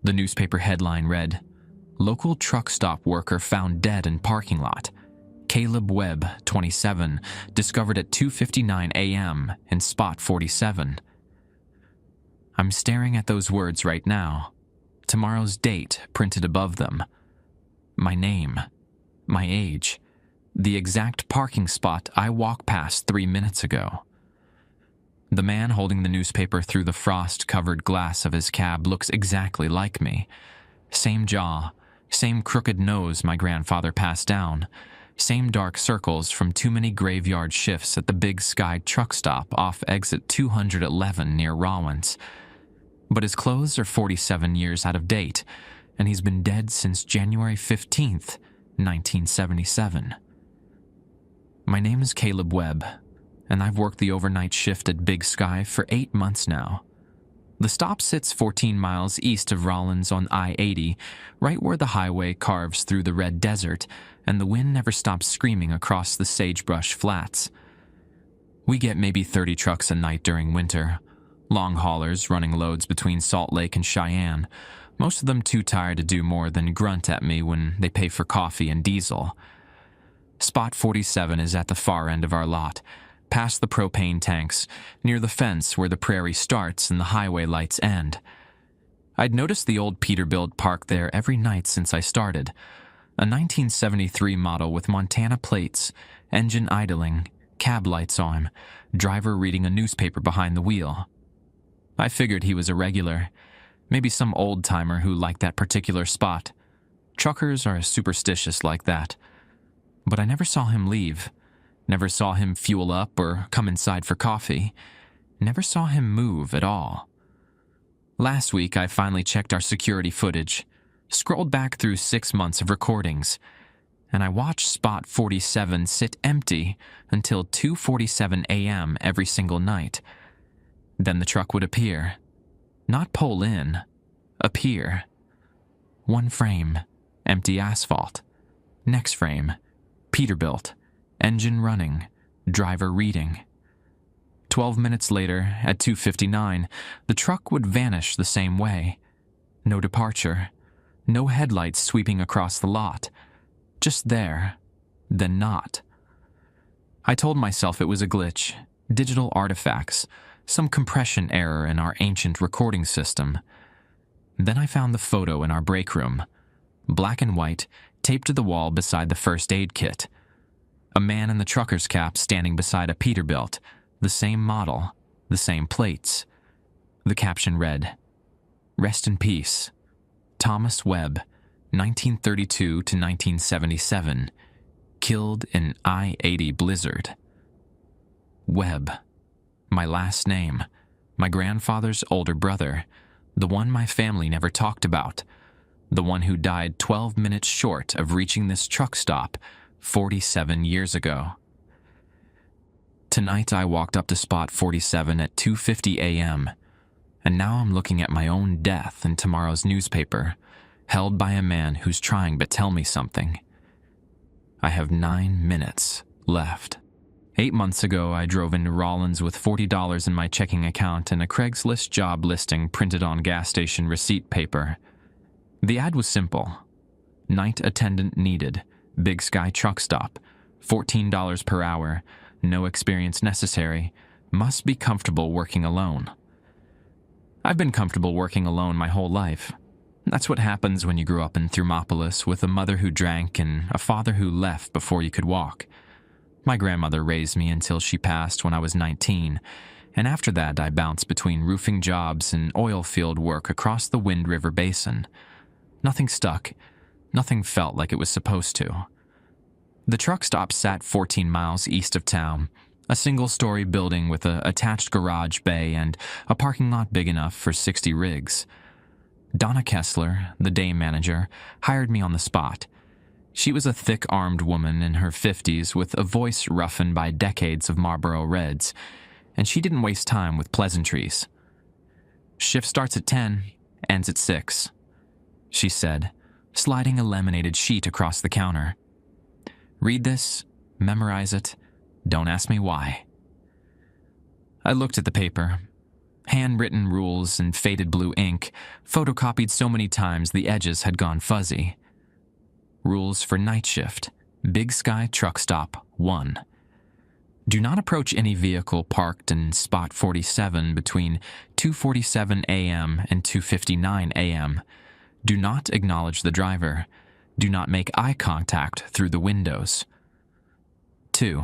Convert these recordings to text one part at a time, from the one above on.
The newspaper headline read, "Local truck stop worker found dead in parking lot. Caleb Webb, 27, discovered at 2:59 a.m. in spot 47. I'm staring at those words right now. Tomorrow's date printed above them. My name, my age, the exact parking spot I walked past 3 minutes ago. The man holding the newspaper through the frost-covered glass of his cab looks exactly like me. Same jaw, same crooked nose my grandfather passed down, same dark circles from too many graveyard shifts at the Big Sky truck stop off exit 211 near Rawlins. But his clothes are 47 years out of date, and he's been dead since January 15th, 1977. My name is Caleb Webb, and I've worked the overnight shift at Big Sky for 8 months now. The stop sits 14 miles east of Rawlins on I-80, right where the highway carves through the red desert, and the wind never stops screaming across the sagebrush flats. We get maybe 30 trucks a night during winter, long haulers running loads between Salt Lake and Cheyenne, most of them too tired to do more than grunt at me when they pay for coffee and diesel. Spot 47 is at the far end of our lot, past the propane tanks, near the fence where the prairie starts and the highway lights end. I'd noticed the old Peterbilt parked there every night since I started, a 1973 model with Montana plates, engine idling, cab lights on, driver reading a newspaper behind the wheel. I figured he was a regular, maybe some old-timer who liked that particular spot. Truckers are superstitious like that. But I never saw him leave, never saw him fuel up or come inside for coffee, never saw him move at all. Last week, I finally checked our security footage, scrolled back through 6 months of recordings, and I watched Spot 47 sit empty until 2:47 a.m. every single night. Then the truck would appear. Not pull in, appear. One frame, empty asphalt. Next frame, Peterbilt, engine running, driver reading. 12 minutes later, at 2:59, the truck would vanish the same way. No departure, no headlights sweeping across the lot. Just there, then not. I told myself it was a glitch, digital artifacts, some compression error in our ancient recording system. Then I found the photo in our break room, black and white, taped to the wall beside the first aid kit. A man in the trucker's cap standing beside a Peterbilt, the same model, the same plates. The caption read, "Rest in peace. Thomas Webb, 1932 to 1977, killed in I-80 blizzard." Webb. My last name, my grandfather's older brother, the one my family never talked about, the one who died 12 minutes short of reaching this truck stop 47 years ago. Tonight I walked up to spot 47 at 2:50 a.m., and now I'm looking at my own death in tomorrow's newspaper, held by a man who's trying to tell me something. I have 9 minutes left. 8 months ago, I drove into Rawlins with $40 in my checking account and a Craigslist job listing printed on gas station receipt paper. The ad was simple. Night attendant needed, Big Sky truck stop, $14 per hour, no experience necessary, must be comfortable working alone. I've been comfortable working alone my whole life. That's what happens when you grew up in Thermopolis with a mother who drank and a father who left before you could walk. My grandmother raised me until she passed when I was 19, and after that I bounced between roofing jobs and oil field work across the Wind River Basin. Nothing stuck. Nothing felt like it was supposed to. The truck stop sat 14 miles east of town, a single-story building with an attached garage bay and a parking lot big enough for 60 rigs. Donna Kessler, the day manager, hired me on the spot. She was a thick-armed woman in her 50s with a voice roughened by decades of Marlboro Reds, and she didn't waste time with pleasantries. "Shift starts at 10, ends at 6, she said, sliding a laminated sheet across the counter. "Read this, memorize it, don't ask me why." I looked at the paper. Handwritten rules in faded blue ink, photocopied so many times the edges had gone fuzzy. Rules for night shift, Big Sky Truck Stop 1. Do not approach any vehicle parked in spot 47 between 2:47 a.m. and 2:59 a.m. Do not acknowledge the driver. Do not make eye contact through the windows. 2.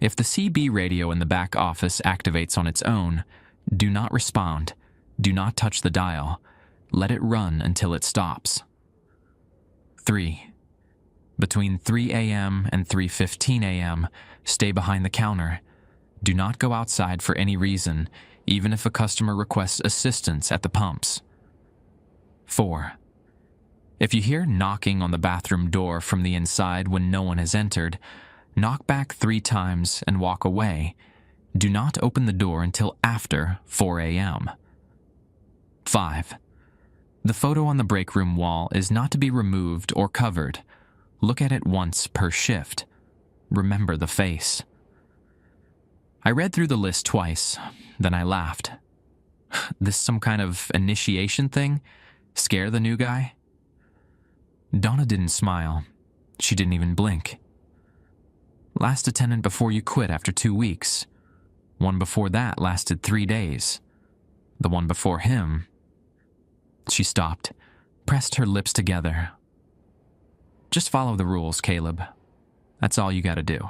If the CB radio in the back office activates on its own, do not respond. Do not touch the dial. Let it run until it stops. 3. Between 3 a.m. and 3:15 a.m., stay behind the counter. Do not go outside for any reason, even if a customer requests assistance at the pumps. 4. If you hear knocking on the bathroom door from the inside when no one has entered, knock back 3 times and walk away. Do not open the door until after 4 a.m. 5. The photo on the break room wall is not to be removed or covered. Look at it once per shift. Remember the face. I read through the list twice, then I laughed. This some kind of initiation thing? Scare the new guy? Donna didn't smile. She didn't even blink. Last attendant before you quit after 2 weeks. One before that lasted 3 days. The one before him... She stopped, pressed her lips together. Just follow the rules, Caleb. That's all you gotta do.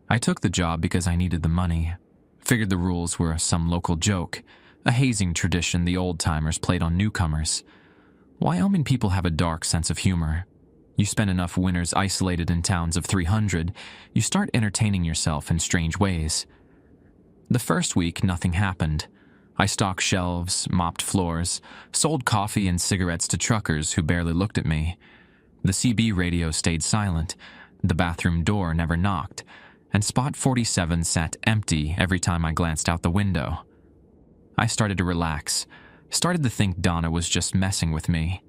I took the job because I needed the money. Figured the rules were some local joke, a hazing tradition the old-timers played on newcomers. Wyoming people have a dark sense of humor. You spend enough winters isolated in towns of 300, you start entertaining yourself in strange ways. The first week, nothing happened. I stocked shelves, mopped floors, sold coffee and cigarettes to truckers who barely looked at me. The CB radio stayed silent, the bathroom door never knocked, and spot 47 sat empty every time I glanced out the window. I started to relax, started to think Donna was just messing with me.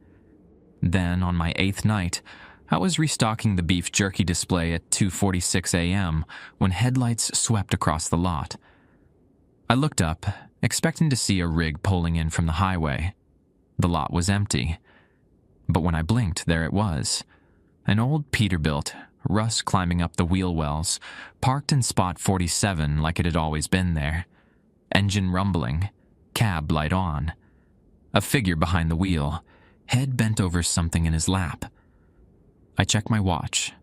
Then, on my 8th night, I was restocking the beef jerky display at 2:46 a.m. when headlights swept across the lot. I looked up, expecting to see a rig pulling in from the highway. The lot was empty. But when I blinked, there it was. An old Peterbilt, rust climbing up the wheel wells, parked in spot 47 like it had always been there. Engine rumbling, cab light on. A figure behind the wheel, head bent over something in his lap. I checked my watch.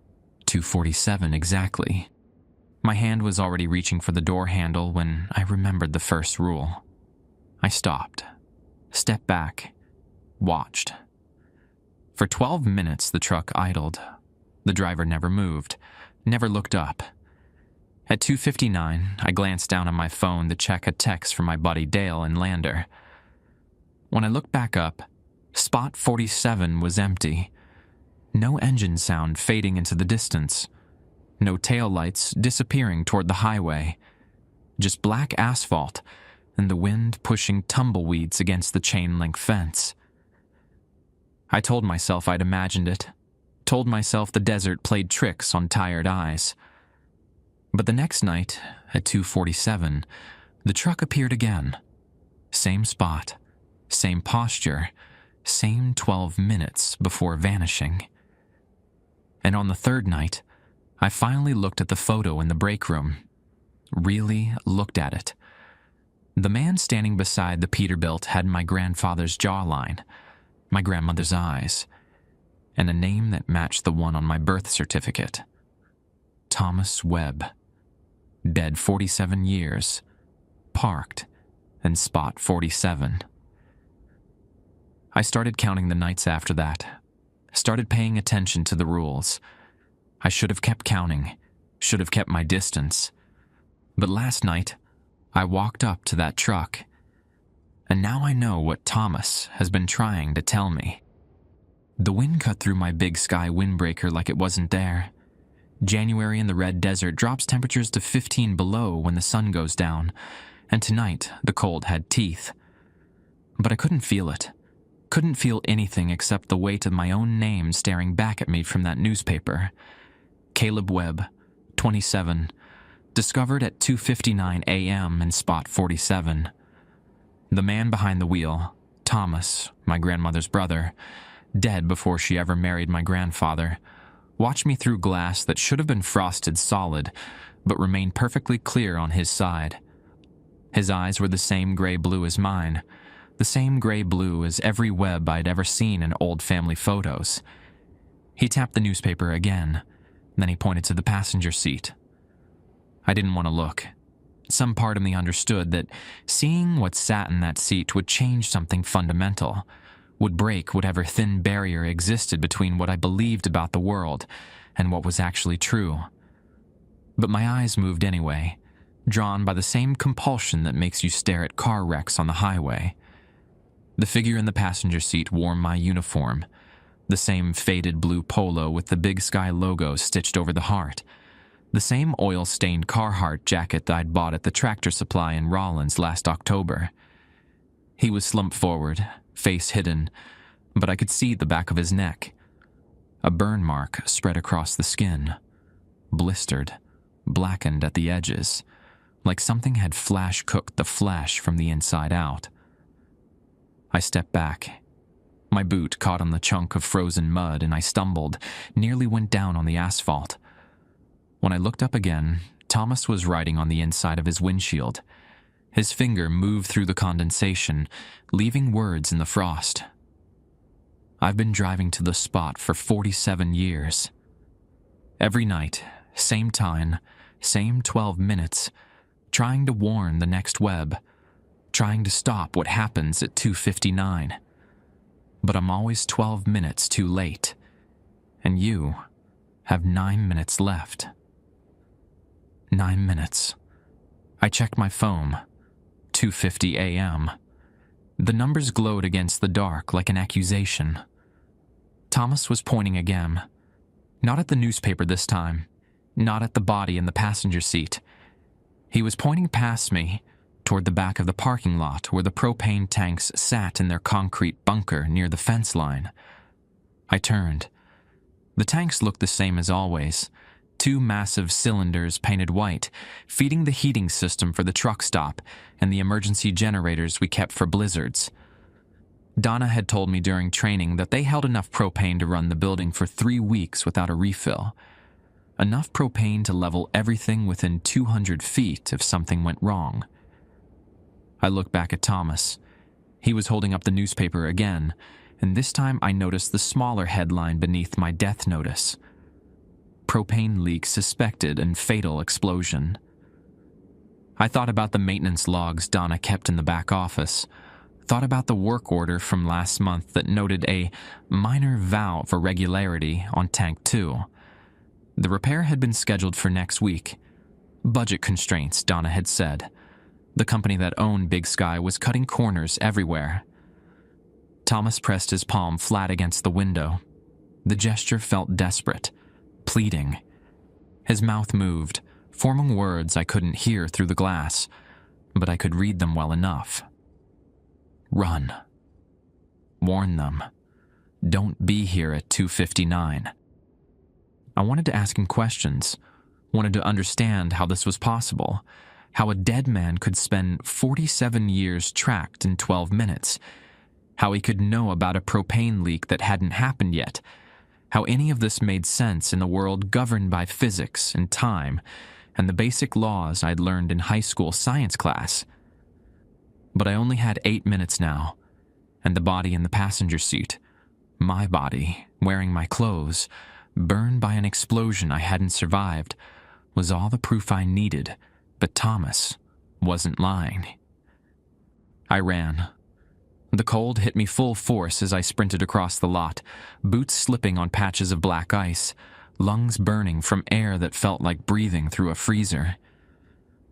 2:47 exactly. My hand was already reaching for the door handle when I remembered the first rule. I stopped, stepped back, watched. For 12 minutes the truck idled. The driver never moved, never looked up. At 2:59, I glanced down on my phone to check a text from my buddy Dale in Lander. When I looked back up, spot 47 was empty. No engine sound fading into the distance. No taillights disappearing toward the highway. Just black asphalt and the wind pushing tumbleweeds against the chain-link fence. I told myself I'd imagined it. Told myself the desert played tricks on tired eyes. But the next night, at 2:47, the truck appeared again. Same spot, same posture, same 12 minutes before vanishing. And on the third night, I finally looked at the photo in the break room. Really looked at it. The man standing beside the Peterbilt had my grandfather's jawline, my grandmother's eyes, and a name that matched the one on my birth certificate. Thomas Webb. Dead 47 years. Parked in spot 47. I started counting the nights after that. Started paying attention to the rules. I should have kept counting. Should have kept my distance. But last night, I walked up to that truck. And now I know what Thomas has been trying to tell me. The wind cut through my Big Sky windbreaker like it wasn't there. January in the red desert drops temperatures to 15 below when the sun goes down, and tonight the cold had teeth. But I couldn't feel it. Couldn't feel anything except the weight of my own name staring back at me from that newspaper. Caleb Webb, 27, discovered at 2:59 a.m. in spot 47. The man behind the wheel, Thomas, my grandmother's brother, dead before she ever married my grandfather, watched me through glass that should have been frosted solid, but remained perfectly clear on his side. His eyes were the same gray-blue as mine, the same gray-blue as every web I'd ever seen in old family photos. He tapped the newspaper again, then he pointed to the passenger seat. I didn't want to look. Some part of me understood that seeing what sat in that seat would change something fundamental, would break whatever thin barrier existed between what I believed about the world and what was actually true. But my eyes moved anyway, drawn by the same compulsion that makes you stare at car wrecks on the highway. The figure in the passenger seat wore my uniform, the same faded blue polo with the Big Sky logo stitched over the heart, the same oil-stained Carhartt jacket I'd bought at the Tractor Supply in Rollins last October. He was slumped forward, face hidden, but I could see the back of his neck. A burn mark spread across the skin, blistered, blackened at the edges, like something had flash-cooked the flesh from the inside out. I stepped back. My boot caught on the chunk of frozen mud and I stumbled, nearly went down on the asphalt. When I looked up again, Thomas was writing on the inside of his windshield. His finger moved through the condensation, leaving words in the frost. I've been driving to the spot for 47 years. Every night, same time, same 12 minutes, trying to warn the next web, trying to stop what happens at 2:59. But I'm always 12 minutes too late, and you have 9 minutes left. 9 minutes. I checked my phone. 2:50 a.m. The numbers glowed against the dark like an accusation. Thomas was pointing again. Not at the newspaper this time. Not at the body in the passenger seat. He was pointing past me, toward the back of the parking lot where the propane tanks sat in their concrete bunker near the fence line. I turned. The tanks looked the same as always. 2 massive cylinders painted white, feeding the heating system for the truck stop and the emergency generators we kept for blizzards. Donna had told me during training that they held enough propane to run the building for 3 weeks without a refill. Enough propane to level everything within 200 feet if something went wrong. I looked back at Thomas. He was holding up the newspaper again, and this time I noticed the smaller headline beneath my death notice. Propane leak suspected and fatal explosion. I thought about the maintenance logs Donna kept in the back office, thought about the work order from last month that noted a minor valve irregularity on tank 2. The repair had been scheduled for next week. Budget constraints, Donna had said. The company that owned Big Sky was cutting corners everywhere. Thomas pressed his palm flat against the window. The gesture felt desperate, pleading. His mouth moved, forming words I couldn't hear through the glass, but I could read them well enough. Run. Warn them. Don't be here at 2:59. I wanted to ask him questions, wanted to understand how this was possible, how a dead man could spend 47 years tracked in 12 minutes, how he could know about a propane leak that hadn't happened yet, how any of this made sense in a world governed by physics and time and the basic laws I'd learned in high school science class. But I only had 8 minutes now, and the body in the passenger seat, my body, wearing my clothes, burned by an explosion I hadn't survived, was all the proof I needed. But Thomas wasn't lying. I ran. The cold hit me full force as I sprinted across the lot, boots slipping on patches of black ice, lungs burning from air that felt like breathing through a freezer.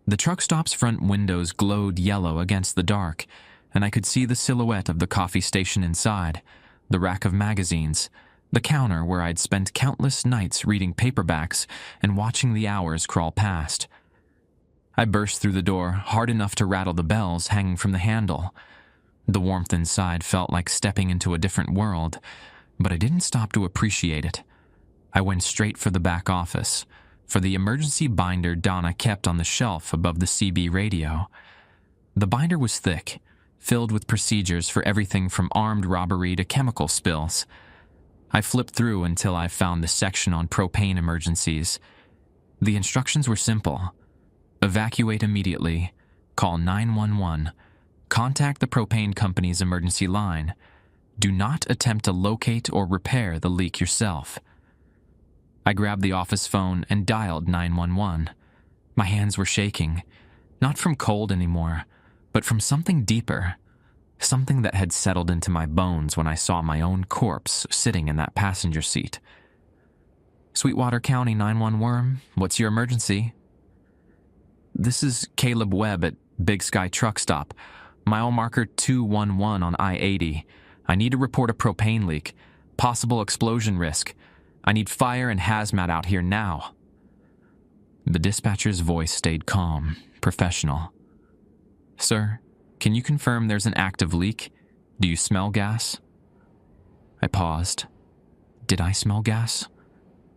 The truck stop's front windows glowed yellow against the dark, and I could see the silhouette of the coffee station inside, the rack of magazines, the counter where I'd spent countless nights reading paperbacks and watching the hours crawl past. I burst through the door hard enough to rattle the bells hanging from the handle. The warmth inside felt like stepping into a different world, but I didn't stop to appreciate it. I went straight for the back office, for the emergency binder Donna kept on the shelf above the CB radio. The binder was thick, filled with procedures for everything from armed robbery to chemical spills. I flipped through until I found the section on propane emergencies. The instructions were simple. Evacuate immediately. Call 911. Contact the propane company's emergency line. Do not attempt to locate or repair the leak yourself. I grabbed the office phone and dialed 911. My hands were shaking, not from cold anymore, but from something deeper, something that had settled into my bones when I saw my own corpse sitting in that passenger seat. Sweetwater County 911, what's your emergency? This is Caleb Webb at Big Sky Truck Stop. Mile marker 211 on I-80. I need to report a propane leak. Possible explosion risk. I need fire and hazmat out here now. The dispatcher's voice stayed calm, professional. Sir, can you confirm there's an active leak? Do you smell gas? I paused. Did I smell gas?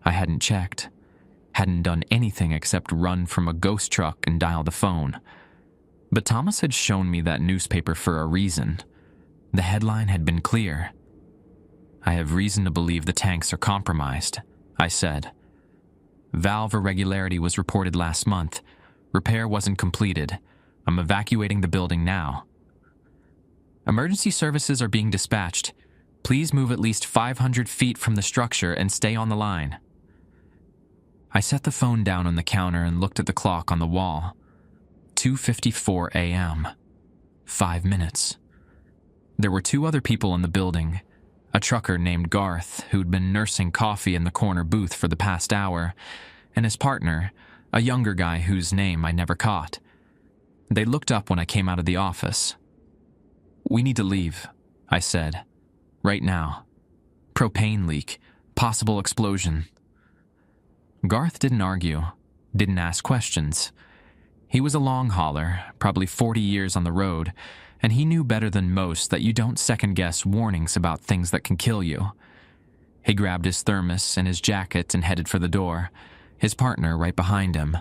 I hadn't checked. Hadn't done anything except run from a ghost truck and dial the phone. But Thomas had shown me that newspaper for a reason. The headline had been clear. I have reason to believe the tanks are compromised, I said. Valve irregularity was reported last month. Repair wasn't completed. I'm evacuating the building now. Emergency services are being dispatched. Please move at least 500 feet from the structure and stay on the line. I set the phone down on the counter and looked at the clock on the wall. 2:54 a.m. 5 minutes. There were two other people in the building. A trucker named Garth, who'd been nursing coffee in the corner booth for the past hour, and his partner, a younger guy whose name I never caught. They looked up when I came out of the office. We need to leave, I said. Right now. Propane leak. Possible explosion. Garth didn't argue, didn't ask questions. He was a long hauler, probably 40 years on the road, and he knew better than most that you don't second-guess warnings about things that can kill you. He grabbed his thermos and his jacket and headed for the door, his partner right behind him.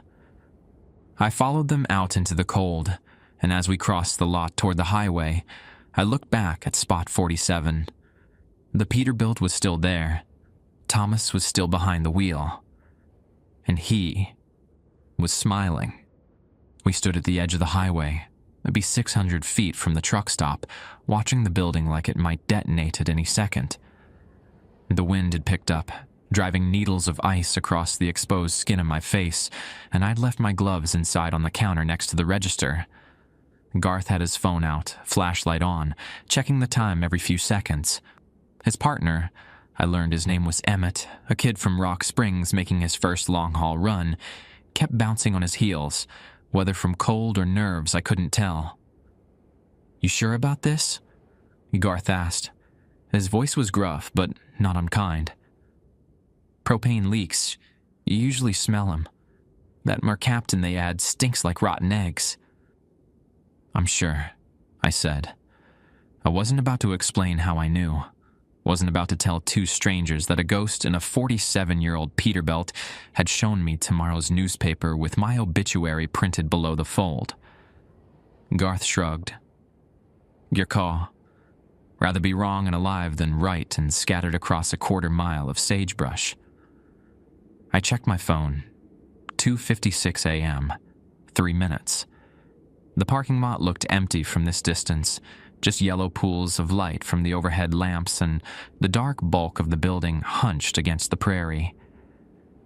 I followed them out into the cold, and as we crossed the lot toward the highway, I looked back at Spot 47. The Peterbilt was still there. Thomas was still behind the wheel. And he was smiling. We stood at the edge of the highway, maybe 600 feet from the truck stop, watching the building like it might detonate at any second. The wind had picked up, driving needles of ice across the exposed skin of my face, and I'd left my gloves inside on the counter next to the register. Garth had his phone out, flashlight on, checking the time every few seconds. His partner, I learned his name was Emmett, a kid from Rock Springs making his first long-haul run, kept bouncing on his heels, whether from cold or nerves I couldn't tell. You sure about this? Garth asked. His voice was gruff, but not unkind. Propane leaks. You usually smell them. That mercaptan they add stinks like rotten eggs. I'm sure, I said. I wasn't about to explain how I knew. Wasn't about to tell two strangers that a ghost in a 47-year-old Peterbilt had shown me tomorrow's newspaper with my obituary printed below the fold. Garth shrugged. Your call. Rather be wrong and alive than right and scattered across a quarter-mile of sagebrush. I checked my phone. 2:56 a.m. 3 minutes. The parking lot looked empty from this distance, just yellow pools of light from the overhead lamps and the dark bulk of the building hunched against the prairie.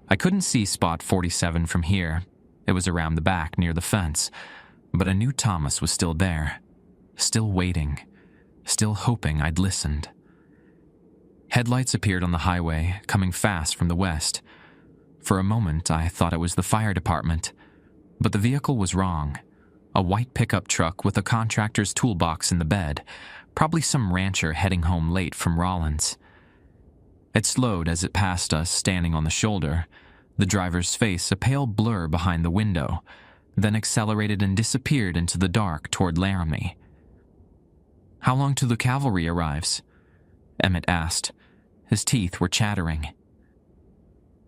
I couldn't see Spot 47 from here. It was around the back near the fence, but I knew Thomas was still there, still waiting, still hoping I'd listened. Headlights appeared on the highway, coming fast from the west. For a moment, I thought it was the fire department, but the vehicle was wrong. A white pickup truck with a contractor's toolbox in the bed, probably some rancher heading home late from Rollins. It slowed as it passed us, standing on the shoulder, the driver's face a pale blur behind the window, then accelerated and disappeared into the dark toward Laramie. How long till the cavalry arrives? Emmett asked. His teeth were chattering.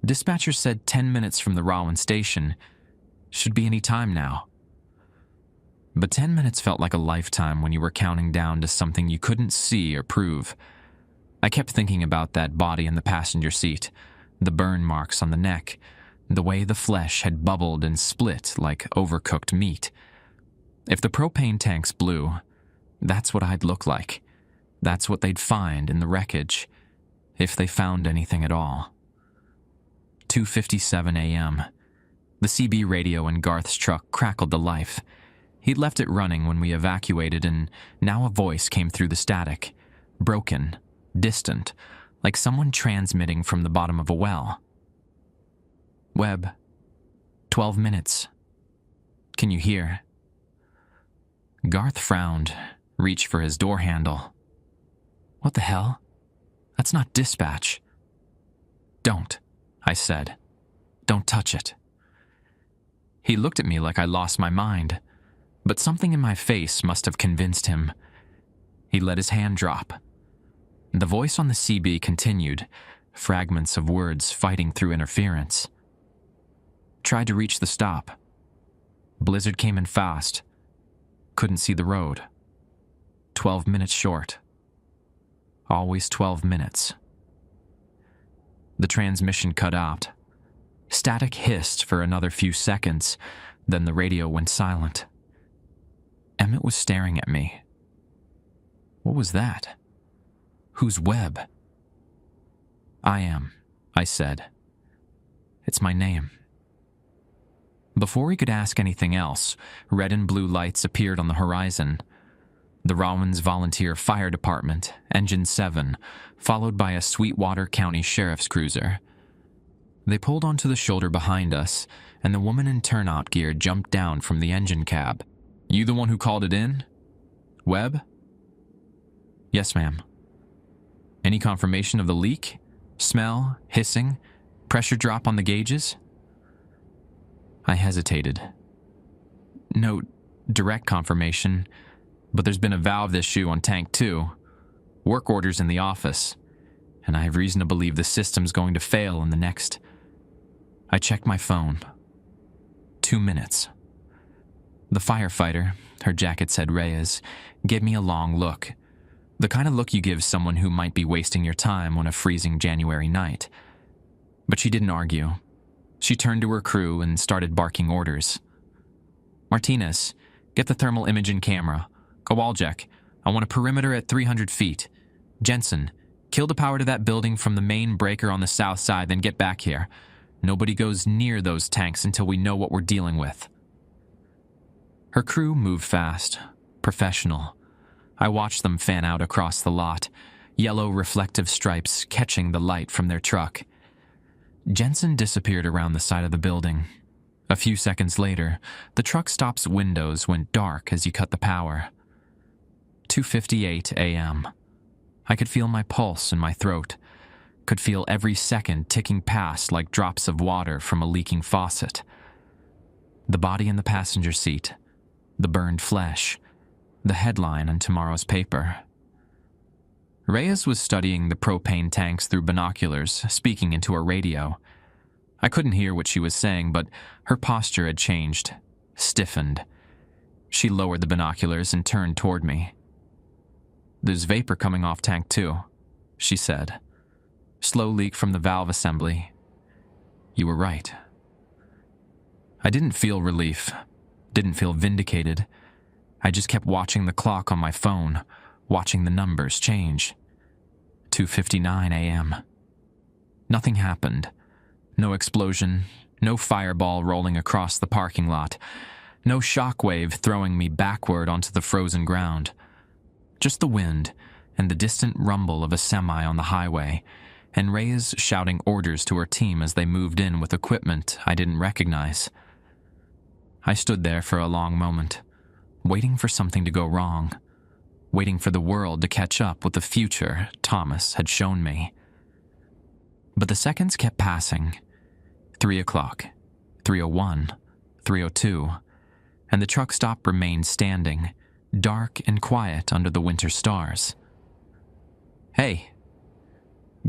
Dispatcher said 10 minutes from the Rowan station. Should be any time now. But 10 minutes felt like a lifetime when you were counting down to something you couldn't see or prove. I kept thinking about that body in the passenger seat, the burn marks on the neck, the way the flesh had bubbled and split like overcooked meat. If the propane tanks blew, that's what I'd look like. That's what they'd find in the wreckage, if they found anything at all. 2:57 a.m. The CB radio in Garth's truck crackled to life. He'd left it running when we evacuated, and now a voice came through the static, broken, distant, like someone transmitting from the bottom of a well. Webb, 12 minutes. Can you hear? Garth frowned, reached for his door handle. What the hell? That's not dispatch. Don't, I said. Don't touch it. He looked at me like I lost my mind, but something in my face must have convinced him. He let his hand drop. The voice on the CB continued, fragments of words fighting through interference. Tried to reach the stop. Blizzard came in fast. Couldn't see the road. 12 minutes short. Always 12 minutes. The transmission cut out. Static hissed for another few seconds, then the radio went silent. Emmett was staring at me. What was that? Who's Webb? I am, I said. It's my name. Before he could ask anything else, red and blue lights appeared on the horizon. The Rawlins Volunteer Fire Department, Engine 7, followed by a Sweetwater County Sheriff's Cruiser. They pulled onto the shoulder behind us, and the woman in turnout gear jumped down from the engine cab. You the one who called it in? Webb? Yes, ma'am. Any confirmation of the leak? Smell? Hissing? Pressure drop on the gauges? I hesitated. No direct confirmation, but there's been a valve issue on tank 2. Work orders in the office, and I have reason to believe the system's going to fail in the next... I checked my phone. 2 minutes. The firefighter, her jacket said Reyes, gave me a long look. The kind of look you give someone who might be wasting your time on a freezing January night. But she didn't argue. She turned to her crew and started barking orders. Martinez, get the thermal imaging camera. Kowalczyk, I want a perimeter at 300 feet. Jensen, kill the power to that building from the main breaker on the south side, then get back here. Nobody goes near those tanks until we know what we're dealing with. Her crew moved fast, professional. I watched them fan out across the lot, yellow reflective stripes catching the light from their truck. Jensen disappeared around the side of the building. A few seconds later, the truck stop's windows went dark as he cut the power. 2:58 a.m. I could feel my pulse in my throat, could feel every second ticking past like drops of water from a leaking faucet. The body in the passenger seat, the burned flesh, the headline on tomorrow's paper. Reyes was studying the propane tanks through binoculars, speaking into her radio. I couldn't hear what she was saying, but her posture had changed, stiffened. She lowered the binoculars and turned toward me. There's vapor coming off tank 2, she said. Slow leak from the valve assembly. You were right. I didn't feel relief, didn't feel vindicated. I just kept watching the clock on my phone, watching the numbers change. 2:59 a.m. Nothing happened. No explosion, no fireball rolling across the parking lot, no shockwave throwing me backward onto the frozen ground. Just the wind and the distant rumble of a semi on the highway, and Reyes shouting orders to her team as they moved in with equipment I didn't recognize. I stood there for a long moment, waiting for something to go wrong, waiting for the world to catch up with the future Thomas had shown me. But the seconds kept passing. 3 o'clock, 3:01, 3:02, and the truck stop remained standing, dark and quiet under the winter stars. Hey.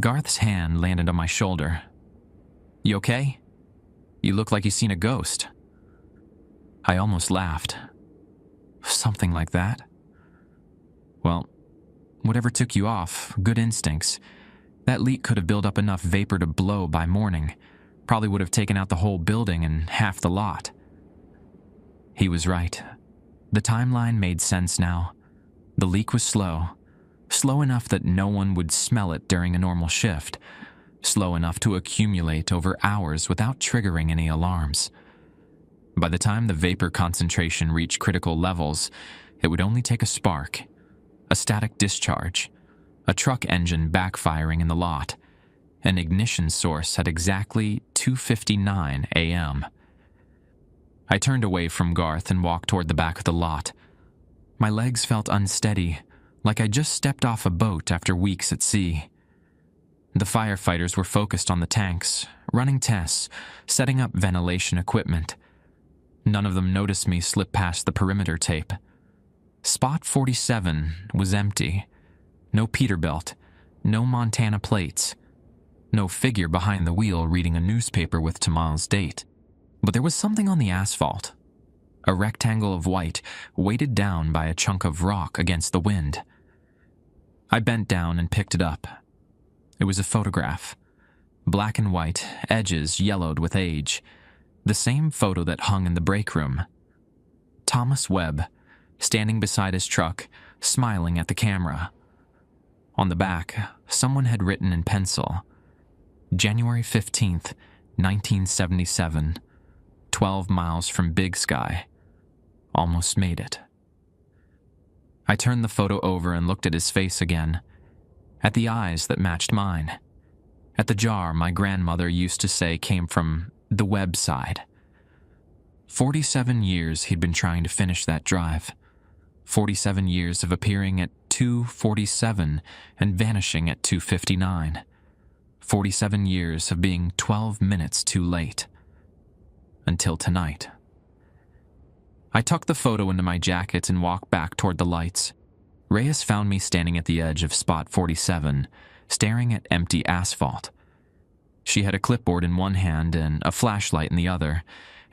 Garth's hand landed on my shoulder. You okay? You look like you've seen a ghost." I almost laughed. "Something like that." "Well, whatever took you off, good instincts. That leak could have built up enough vapor to blow by morning. Probably would have taken out the whole building and half the lot." He was right. The timeline made sense now. The leak was slow enough that no one would smell it during a normal shift, slow enough to accumulate over hours without triggering any alarms. By the time the vapor concentration reached critical levels, it would only take a spark, a static discharge, a truck engine backfiring in the lot, an ignition source at exactly 2:59 a.m. I turned away from Garth and walked toward the back of the lot. My legs felt unsteady, like I just stepped off a boat after weeks at sea. The firefighters were focused on the tanks, running tests, setting up ventilation equipment. None of them noticed me slip past the perimeter tape. Spot 47 was empty. No Peterbilt, no Montana plates, no figure behind the wheel reading a newspaper with tomorrow's date. But there was something on the asphalt. A rectangle of white, weighted down by a chunk of rock against the wind. I bent down and picked it up. It was a photograph. Black and white, edges yellowed with age. The same photo that hung in the break room. Thomas Webb, standing beside his truck, smiling at the camera. On the back, someone had written in pencil, January 15th, 1977, 12 miles from Big Sky. Almost made it. I turned the photo over and looked at his face again, at the eyes that matched mine, at the jar my grandmother used to say came from the Webb side. 47 years he'd been trying to finish that drive. 47 years of appearing at 2:47 and vanishing at 2:59. 47 years of being 12 minutes too late. Until tonight. I tucked the photo into my jacket and walked back toward the lights. Reyes found me standing at the edge of spot 47, staring at empty asphalt. She had a clipboard in one hand and a flashlight in the other,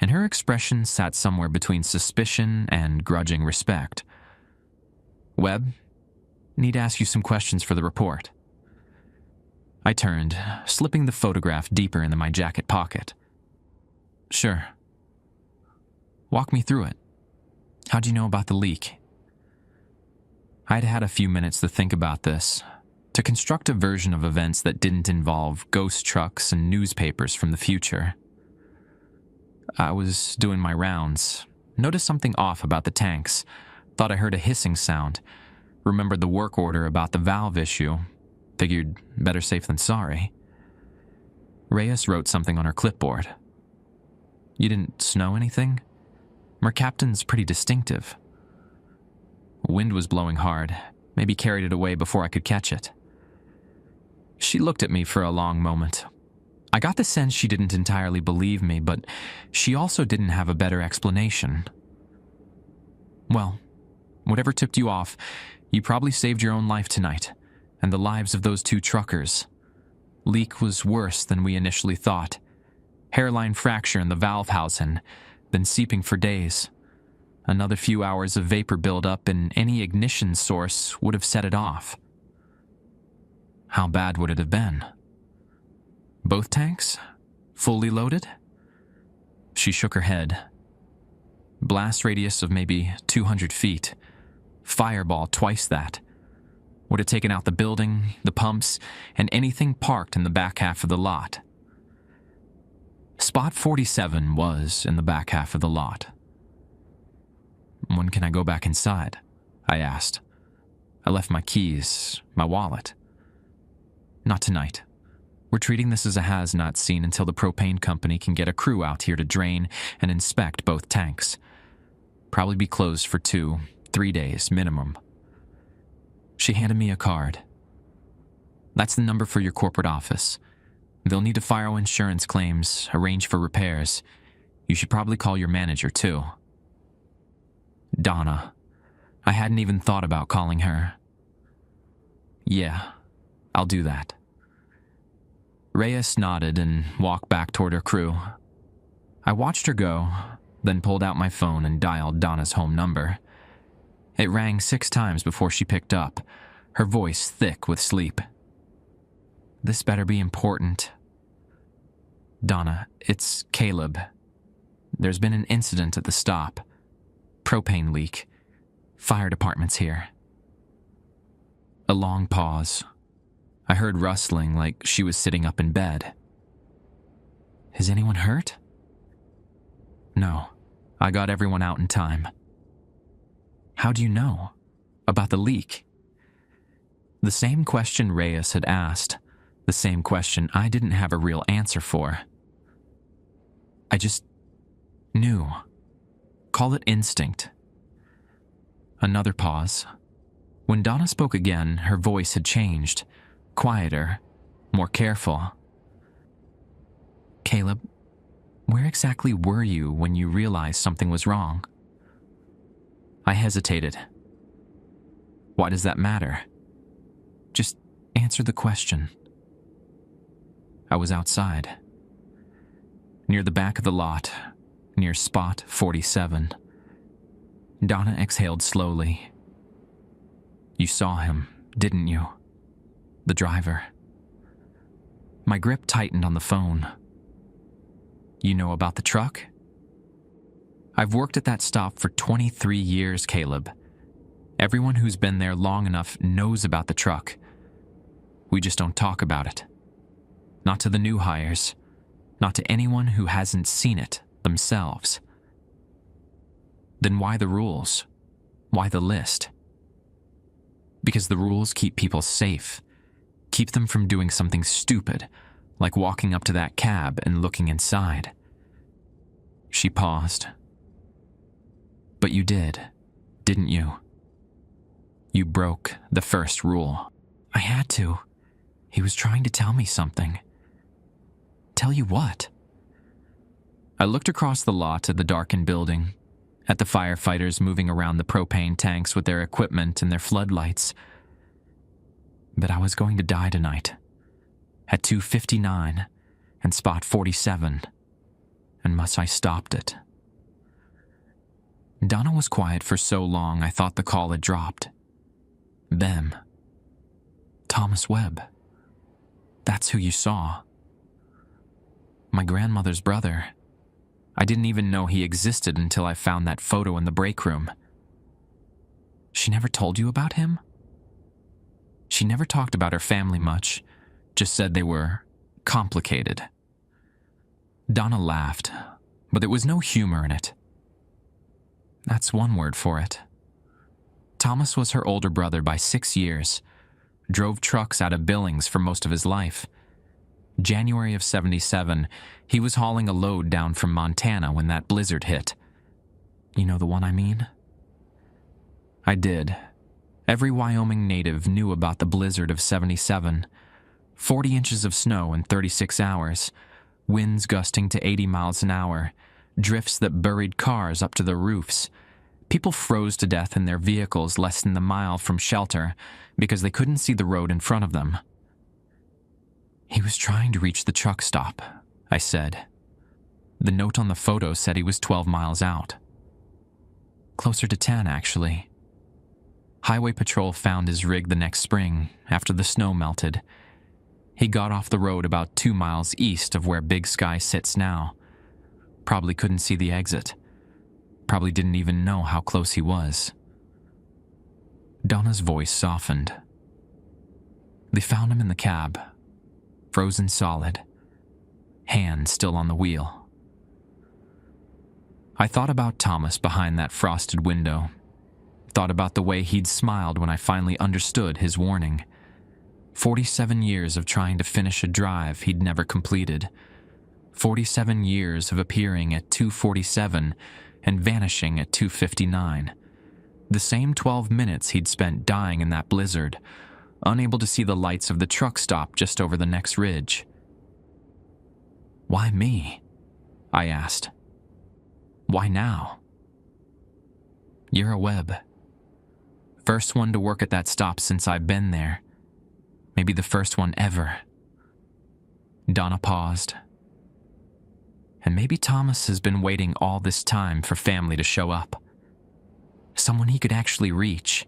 and her expression sat somewhere between suspicion and grudging respect. "Webb, need to ask you some questions for the report." I turned, slipping the photograph deeper into my jacket pocket. "Sure." "Walk me through it. How'd you know about the leak?" I'd had a few minutes to think about this, to construct a version of events that didn't involve ghost trucks and newspapers from the future. I was doing my rounds, noticed something off about the tanks, thought I heard a hissing sound, remembered the work order about the valve issue, figured better safe than sorry. Reyes wrote something on her clipboard. "You didn't know anything? Mercaptan's pretty distinctive." Wind was blowing hard, maybe carried it away before I could catch it. She looked at me for a long moment. I got the sense she didn't entirely believe me, but she also didn't have a better explanation. "Well, whatever tipped you off, you probably saved your own life tonight, and the lives of those two truckers. Leak was worse than we initially thought. Hairline fracture in the valve housing, then seeping for days. Another few hours of vapor buildup in any ignition source would have set it off." "How bad would it have been? Both tanks? Fully loaded?" She shook her head. "Blast radius of maybe 200 feet. Fireball twice that. Would have taken out the building, the pumps, and anything parked in the back half of the lot." Spot 47 was in the back half of the lot. "When can I go back inside?" I asked. "I left my keys, my wallet." "Not tonight. We're treating this as a has-not scene until the propane company can get a crew out here to drain and inspect both tanks. Probably be closed for 2-3 days minimum." She handed me a card. "That's the number for your corporate office. They'll need to file insurance claims, arrange for repairs. You should probably call your manager, too." Donna. I hadn't even thought about calling her. "Yeah, I'll do that." Reyes nodded and walked back toward her crew. I watched her go, then pulled out my phone and dialed Donna's home number. It rang 6 times before she picked up, her voice thick with sleep. "This better be important." "Donna, it's Caleb. There's been an incident at the stop. Propane leak. Fire department's here." A long pause. I heard rustling like she was sitting up in bed. "Is anyone hurt?" "No. I got everyone out in time." "How do you know? About the leak?" The same question Reyes had asked, the same question I didn't have a real answer for. I just knew. Call it instinct. Another pause. When Donna spoke again, her voice had changed, quieter, more careful. "Caleb, where exactly were you when you realized something was wrong?" I hesitated. "Why does that matter? Just answer the question." I was outside. Near the back of the lot, near spot 47. Donna exhaled slowly. "You saw him, didn't you? The driver." My grip tightened on the phone. "You know about the truck?" "I've worked at that stop for 23 years, Caleb. Everyone who's been there long enough knows about the truck. We just don't talk about it. Not to the new hires, not to anyone who hasn't seen it themselves." "Then why the rules? Why the list?" "Because the rules keep people safe, keep them from doing something stupid, like walking up to that cab and looking inside." She paused. "But you did, didn't you? You broke the first rule." "I had to. He was trying to tell me something." "Tell you what?" I looked across the lot at the darkened building, at the firefighters moving around the propane tanks with their equipment and their floodlights. "But I was going to die tonight, at 2:59 and spot 47, and must I stopped it." Donna was quiet for so long I thought the call had dropped. Them. Thomas Webb. That's who you saw. My grandmother's brother. I didn't even know he existed until I found that photo in the break room. She never told you about him? She never talked about her family much, just said they were complicated. Donna laughed, but there was no humor in it. That's one word for it. Thomas was her older brother by 6 years, drove trucks out of Billings for most of his life. January of 77, he was hauling a load down from Montana when that blizzard hit. You know the one I mean? I did. Every Wyoming native knew about the blizzard of 77. 40 inches of snow in 36 hours, winds gusting to 80 miles an hour, drifts that buried cars up to the roofs. People froze to death in their vehicles less than a mile from shelter because they couldn't see the road in front of them. He was trying to reach the truck stop, I said. The note on the photo said he was 12 miles out. Closer to 10, actually. Highway Patrol found his rig the next spring, after the snow melted. He got off the road about 2 miles east of where Big Sky sits now. Probably couldn't see the exit. Probably didn't even know how close he was. Donna's voice softened. They found him in the cab, frozen solid, hand still on the wheel. I thought about Thomas behind that frosted window. Thought about the way he'd smiled when I finally understood his warning. 47 years of trying to finish a drive he'd never completed. 47 years of appearing at 2:47 and vanishing at 2:59. The same 12 minutes he'd spent dying in that blizzard, unable to see the lights of the truck stop just over the next ridge. "Why me?" I asked. "Why now?" "You're a Webb. First one to work at that stop since I've been there. Maybe the first one ever. Donna paused. And maybe Thomas has been waiting all this time for family to show up. Someone he could actually reach.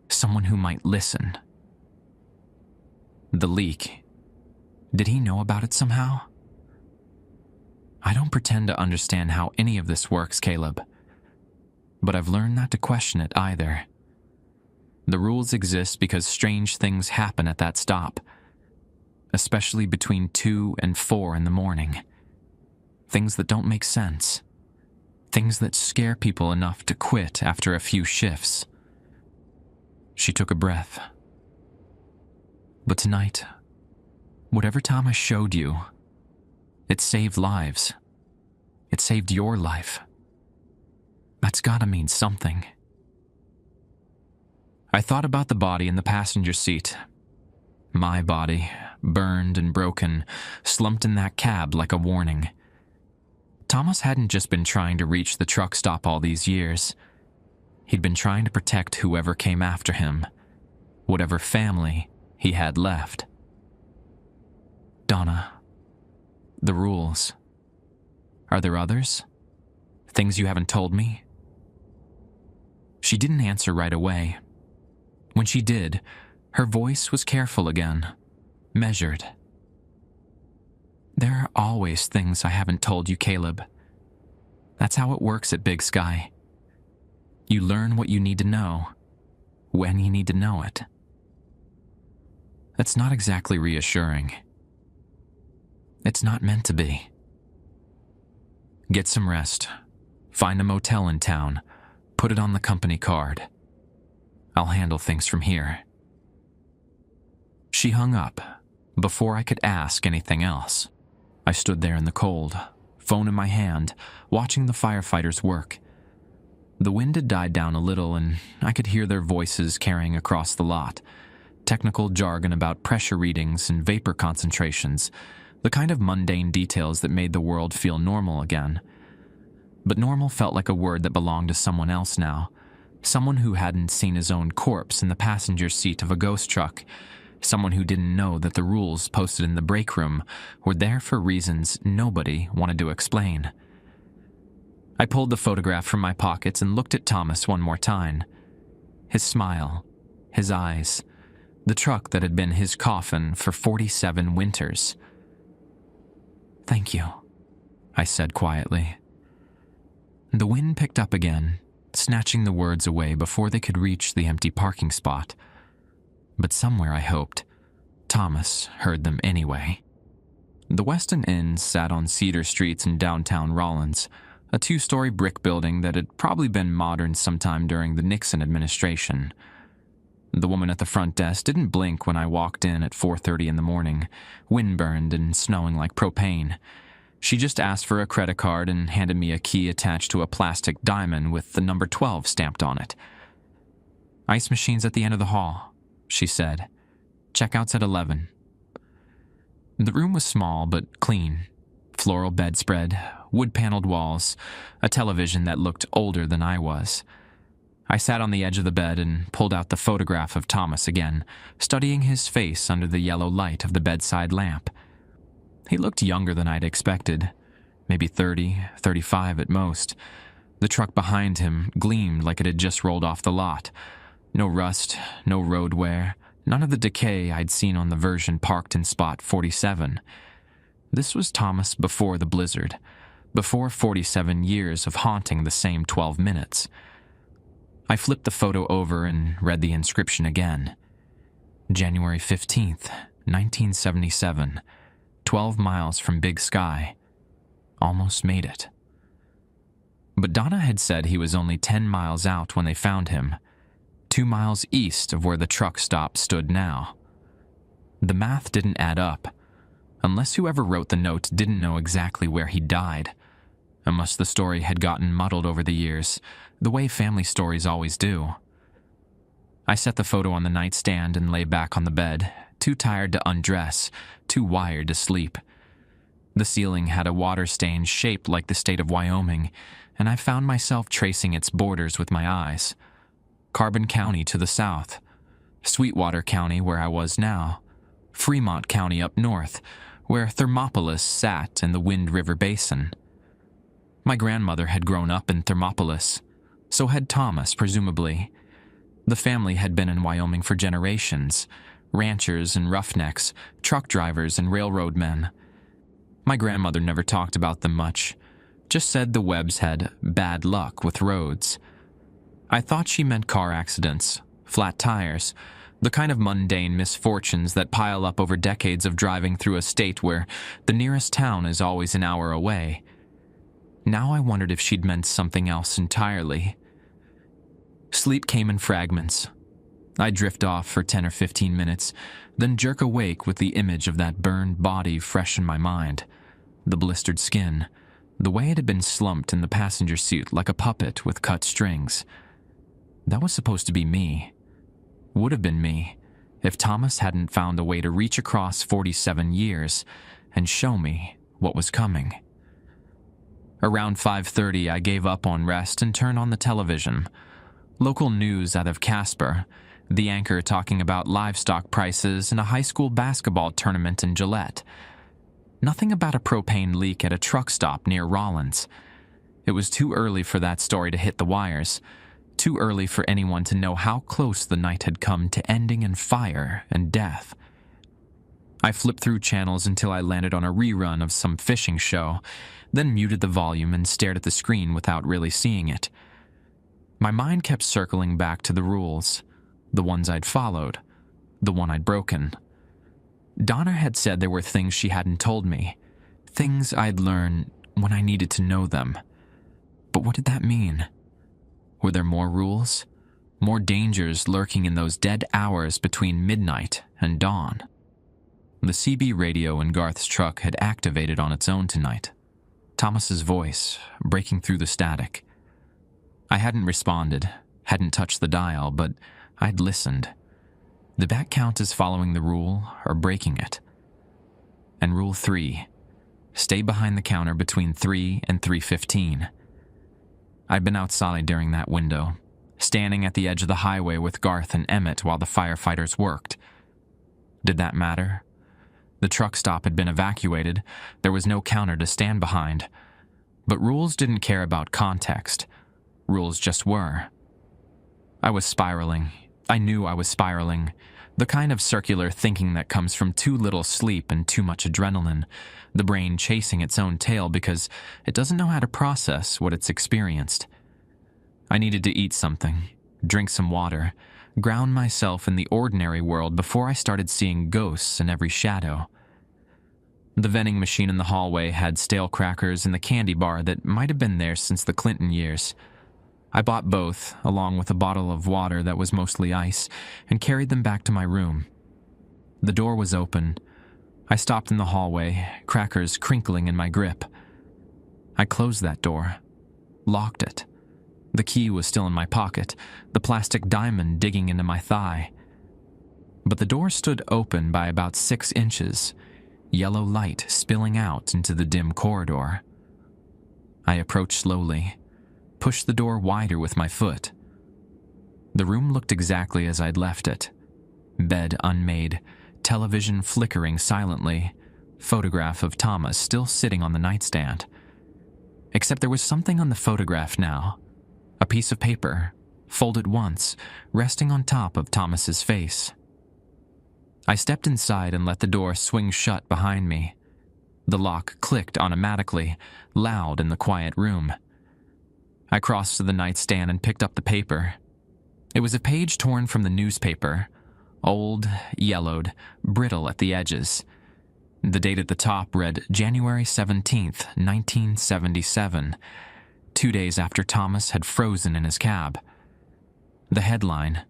Someone who might listen. The leak. Did he know about it somehow? I don't pretend to understand how any of this works, Caleb. But I've learned not to question it either. The rules exist because strange things happen at that stop, especially between 2 and 4 in the morning. Things that don't make sense. Things that scare people enough to quit after a few shifts. She took a breath. But tonight, whatever Thomas showed you, it saved lives. It saved your life. That's gotta mean something. I thought about the body in the passenger seat. My body, burned and broken, slumped in that cab like a warning. Thomas hadn't just been trying to reach the truck stop all these years. He'd been trying to protect whoever came after him, whatever family he had left. Donna, the rules. Are there others? Things you haven't told me? She didn't answer right away. When she did, her voice was careful again, measured. There are always things I haven't told you, Caleb. That's how it works at Big Sky. You learn what you need to know, when you need to know it. That's not exactly reassuring. It's not meant to be. Get some rest. Find a motel in town. Put it on the company card. I'll handle things from here. She hung up before I could ask anything else. I stood there in the cold, phone in my hand, watching the firefighters work. The wind had died down a little, and I could hear their voices carrying across the lot. Technical jargon about pressure readings and vapor concentrations, the kind of mundane details that made the world feel normal again. But normal felt like a word that belonged to someone else now. Someone who hadn't seen his own corpse in the passenger seat of a ghost truck. Someone who didn't know that the rules posted in the break room were there for reasons nobody wanted to explain. I pulled the photograph from my pockets and looked at Thomas one more time. His smile, his eyes, the truck that had been his coffin for 47 winters. "Thank you," I said quietly. The wind picked up again, snatching the words away before they could reach the empty parking spot. But somewhere, I hoped, Thomas heard them anyway. The Weston Inn sat on Cedar Streets in downtown Rollins, a 2-story brick building that had probably been modern sometime during the Nixon administration. The woman at the front desk didn't blink when I walked in at 4:30 in the morning, windburned and snowing like propane. She just asked for a credit card and handed me a key attached to a plastic diamond with the number 12 stamped on it. "Ice machine's at the end of the hall," she said. "Checkout's at 11. The room was small but clean. Floral bedspread, wood-paneled walls, a television that looked older than I was. I sat on the edge of the bed and pulled out the photograph of Thomas again, studying his face under the yellow light of the bedside lamp. He looked younger than I'd expected, maybe 30, 35 at most. The truck behind him gleamed like it had just rolled off the lot. No rust, no road wear, none of the decay I'd seen on the version parked in spot 47. This was Thomas before the blizzard, before 47 years of haunting the same 12 minutes. I flipped the photo over and read the inscription again. January 15th, 1977. 12 miles from Big Sky. Almost made it. But Donna had said he was only 10 miles out when they found him, 2 miles east of where the truck stop stood now. The math didn't add up, unless whoever wrote the note didn't know exactly where he died, unless the story had gotten muddled over the years, the way family stories always do. I set the photo on the nightstand and lay back on the bed, too tired to undress, too wired to sleep. The ceiling had a water stain shaped like the state of Wyoming, and I found myself tracing its borders with my eyes. Carbon County to the south, Sweetwater County where I was now, Fremont County up north, where Thermopolis sat in the Wind River Basin. My grandmother had grown up in Thermopolis, so had Thomas, presumably. The family had been in Wyoming for generations, ranchers and roughnecks, truck drivers and railroad men. My grandmother never talked about them much, just said the Webbs had bad luck with roads. I thought she meant car accidents, flat tires, the kind of mundane misfortunes that pile up over decades of driving through a state where the nearest town is always an hour away. Now I wondered if she'd meant something else entirely. Sleep came in fragments. I'd drift off for 10 or 15 minutes, then jerk awake with the image of that burned body fresh in my mind, the blistered skin, the way it had been slumped in the passenger seat like a puppet with cut strings. That was supposed to be me. Would have been me if Thomas hadn't found a way to reach across 47 years and show me what was coming. Around 5:30, I gave up on rest and turned on the television. Local news out of Casper, the anchor talking about livestock prices and a high school basketball tournament in Gillette. Nothing about a propane leak at a truck stop near Rollins. It was too early for that story to hit the wires, too early for anyone to know how close the night had come to ending in fire and death. I flipped through channels until I landed on a rerun of some fishing show, then muted the volume and stared at the screen without really seeing it. My mind kept circling back to the rules, the ones I'd followed, the one I'd broken. Donna had said there were things she hadn't told me, things I'd learn when I needed to know them. But what did that mean? Were there more rules? More dangers lurking in those dead hours between midnight and dawn? The CB radio in Garth's truck had activated on its own tonight. Thomas's voice, breaking through the static. I hadn't responded, hadn't touched the dial, but I'd listened. Did that count as following the rule or breaking it? And Rule 3, stay behind the counter between 3 and 3:15. I'd been outside during that window, standing at the edge of the highway with Garth and Emmett while the firefighters worked. Did that matter? The truck stop had been evacuated. There was no counter to stand behind. But rules didn't care about context. Rules just were. I was spiraling. I knew I was spiraling. The kind of circular thinking that comes from too little sleep and too much adrenaline, the brain chasing its own tail because it doesn't know how to process what it's experienced. I needed to eat something, drink some water, ground myself in the ordinary world before I started seeing ghosts in every shadow. The vending machine in the hallway had stale crackers and the candy bar that might have been there since the Clinton years. I bought both, along with a bottle of water that was mostly ice, and carried them back to my room. The door was open. I stopped in the hallway, crackers crinkling in my grip. I closed that door, locked it. The key was still in my pocket, the plastic diamond digging into my thigh. But the door stood open by about 6 inches, yellow light spilling out into the dim corridor. I approached slowly, pushed the door wider with my foot. The room looked exactly as I'd left it. Bed unmade, television flickering silently, photograph of Thomas still sitting on the nightstand. Except there was something on the photograph now. A piece of paper, folded once, resting on top of Thomas's face. I stepped inside and let the door swing shut behind me. The lock clicked automatically, loud in the quiet room. I crossed to the nightstand and picked up the paper. It was a page torn from the newspaper, old, yellowed, brittle at the edges. The date at the top read January 17th, 1977, 2 days after Thomas had frozen in his cab. The headline,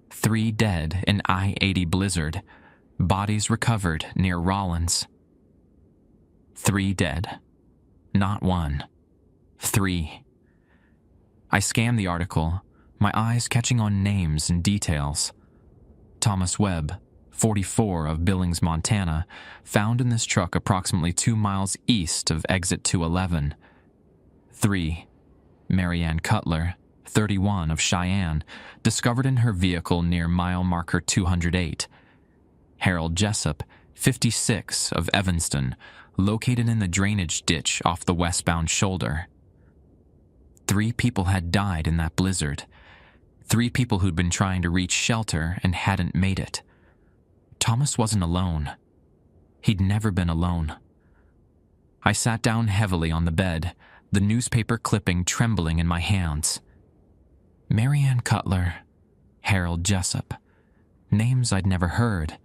3 dead in I-80 blizzard, bodies recovered near Rollins. 3 dead. Not 1. 3. I scanned the article, my eyes catching on names and details. Thomas Webb, 44, of Billings, Montana, found in this truck approximately 2 miles east of exit 211. 3. Marianne Cutler, 31, of Cheyenne, discovered in her vehicle near mile marker 208. Harold Jessup, 56 of Evanston, located in the drainage ditch off the westbound shoulder. 3 people had died in that blizzard. 3 people who'd been trying to reach shelter and hadn't made it. Thomas wasn't alone. He'd never been alone. I sat down heavily on the bed, the newspaper clipping trembling in my hands. Marianne Cutler, Harold Jessup. Names I'd never heard.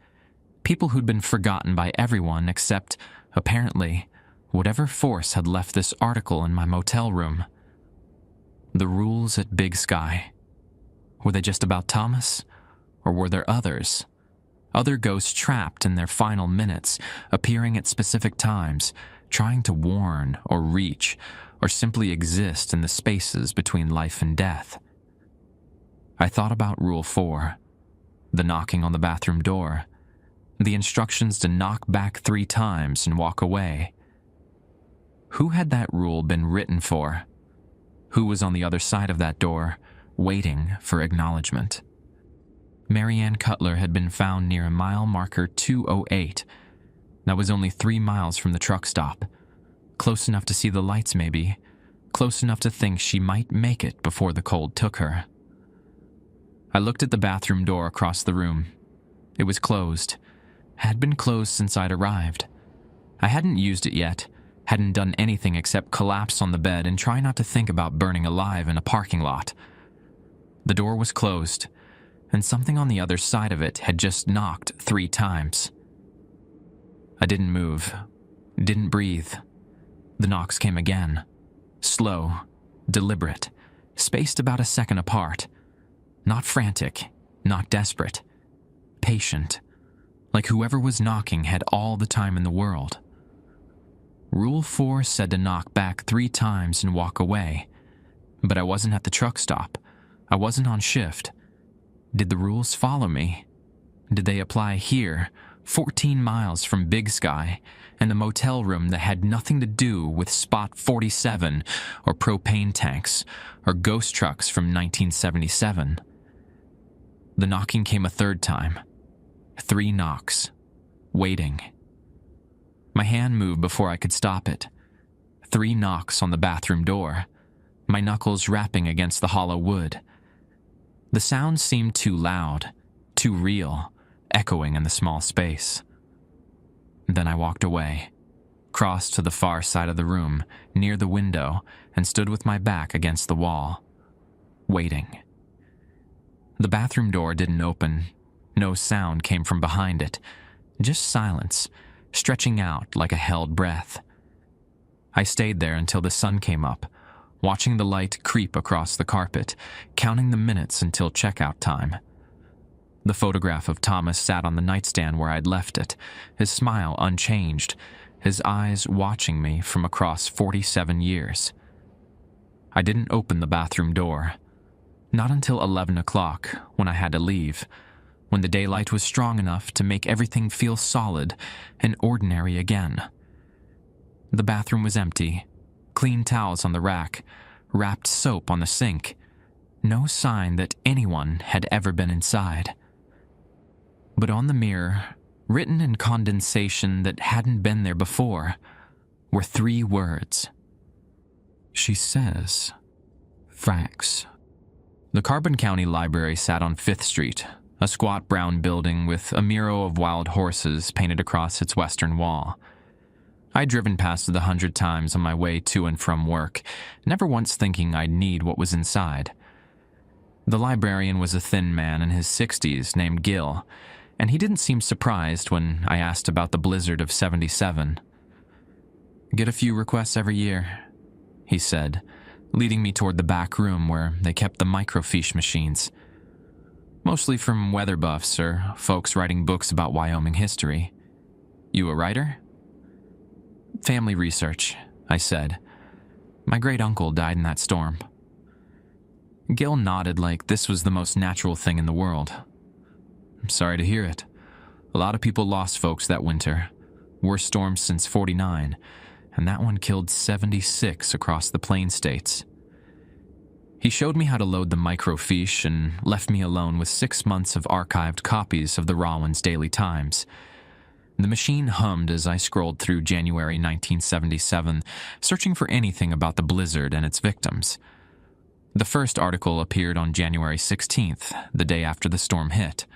People who'd been forgotten by everyone except, apparently, whatever force had left this article in my motel room. The rules at Big Sky. Were they just about Thomas? Or were there others? Other ghosts trapped in their final minutes, appearing at specific times, trying to warn or reach, or simply exist in the spaces between life and death. I thought about Rule 4, the knocking on the bathroom door, the instructions to knock back 3 times and walk away. Who had that rule been written for? Who was on the other side of that door, waiting for acknowledgement? Marianne Cutler had been found near mile marker 208. That was only 3 miles from the truck stop. Close enough to see the lights, maybe. Close enough to think she might make it before the cold took her. I looked at the bathroom door across the room. It was closed. Had been closed since I'd arrived. I hadn't used it yet. Hadn't done anything except collapse on the bed and try not to think about burning alive in a parking lot. The door was closed, and something on the other side of it had just knocked 3 times. I didn't move, didn't breathe. The knocks came again. Slow, deliberate, spaced about a second apart. Not frantic, not desperate. Patient, like whoever was knocking had all the time in the world. Rule 4 said to knock back 3 times and walk away. But I wasn't at the truck stop. I wasn't on shift. Did the rules follow me? Did they apply here, 14 miles from Big Sky, and the motel room that had nothing to do with Spot 47 or propane tanks or ghost trucks from 1977? The knocking came a 3rd time. 3 knocks. Waiting. My hand moved before I could stop it. 3 knocks on the bathroom door, my knuckles rapping against the hollow wood. The sound seemed too loud, too real, echoing in the small space. Then I walked away, crossed to the far side of the room, near the window, and stood with my back against the wall, waiting. The bathroom door didn't open. No sound came from behind it, just silence, stretching out like a held breath. I stayed there until the sun came up, watching the light creep across the carpet, counting the minutes until checkout time. The photograph of Thomas sat on the nightstand where I'd left it, his smile unchanged, his eyes watching me from across 47 years. I didn't open the bathroom door. Not until 11 o'clock, when I had to leave, when the daylight was strong enough to make everything feel solid and ordinary again. The bathroom was empty, clean towels on the rack, wrapped soap on the sink. No sign that anyone had ever been inside. But on the mirror, written in condensation that hadn't been there before, were 3 words. She says, Frax. The Carbon County Library sat on 5th Street, a squat brown building with a mural of wild horses painted across its western wall. I'd driven past it 100 times on my way to and from work, never once thinking I'd need what was inside. The librarian was a thin man in his 60s named Gil, and he didn't seem surprised when I asked about the blizzard of 77. "Get a few requests every year," he said, leading me toward the back room where they kept the microfiche machines. Mostly from weather buffs or folks writing books about Wyoming history. "You a writer?" "Family research," I said. "My great-uncle died in that storm." Gil nodded like this was the most natural thing in the world. "I'm sorry to hear it. A lot of people lost folks that winter. Worst storm since '49, and that one killed 76 across the Plain States." He showed me how to load the microfiche and left me alone with 6 months of archived copies of the Rawlins Daily Times. The machine hummed as I scrolled through January 1977, searching for anything about the blizzard and its victims. The first article appeared on January 16th, the day after the storm hit.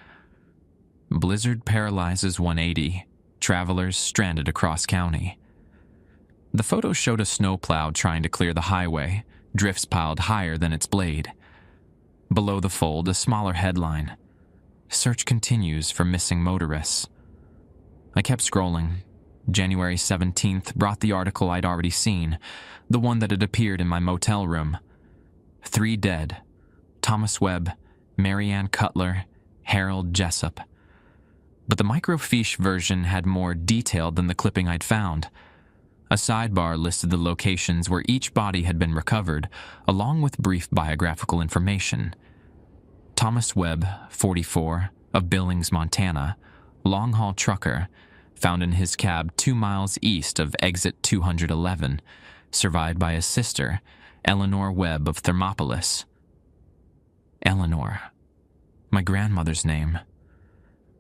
Blizzard paralyzes 180, travelers stranded across county. The photo showed a snowplow trying to clear the highway, drifts piled higher than its blade. Below the fold, a smaller headline: "Search continues for missing motorists." I kept scrolling. January 17th brought the article I'd already seen, the one that had appeared in my motel room. 3 dead: Thomas Webb, Marianne Cutler, Harold Jessup. But the microfiche version had more detail than the clipping I'd found. A sidebar listed the locations where each body had been recovered, along with brief biographical information. Thomas Webb, 44, of Billings, Montana, long-haul trucker, found in his cab 2 miles east of exit 211, survived by his sister, Eleanor Webb of Thermopolis. Eleanor. My grandmother's name.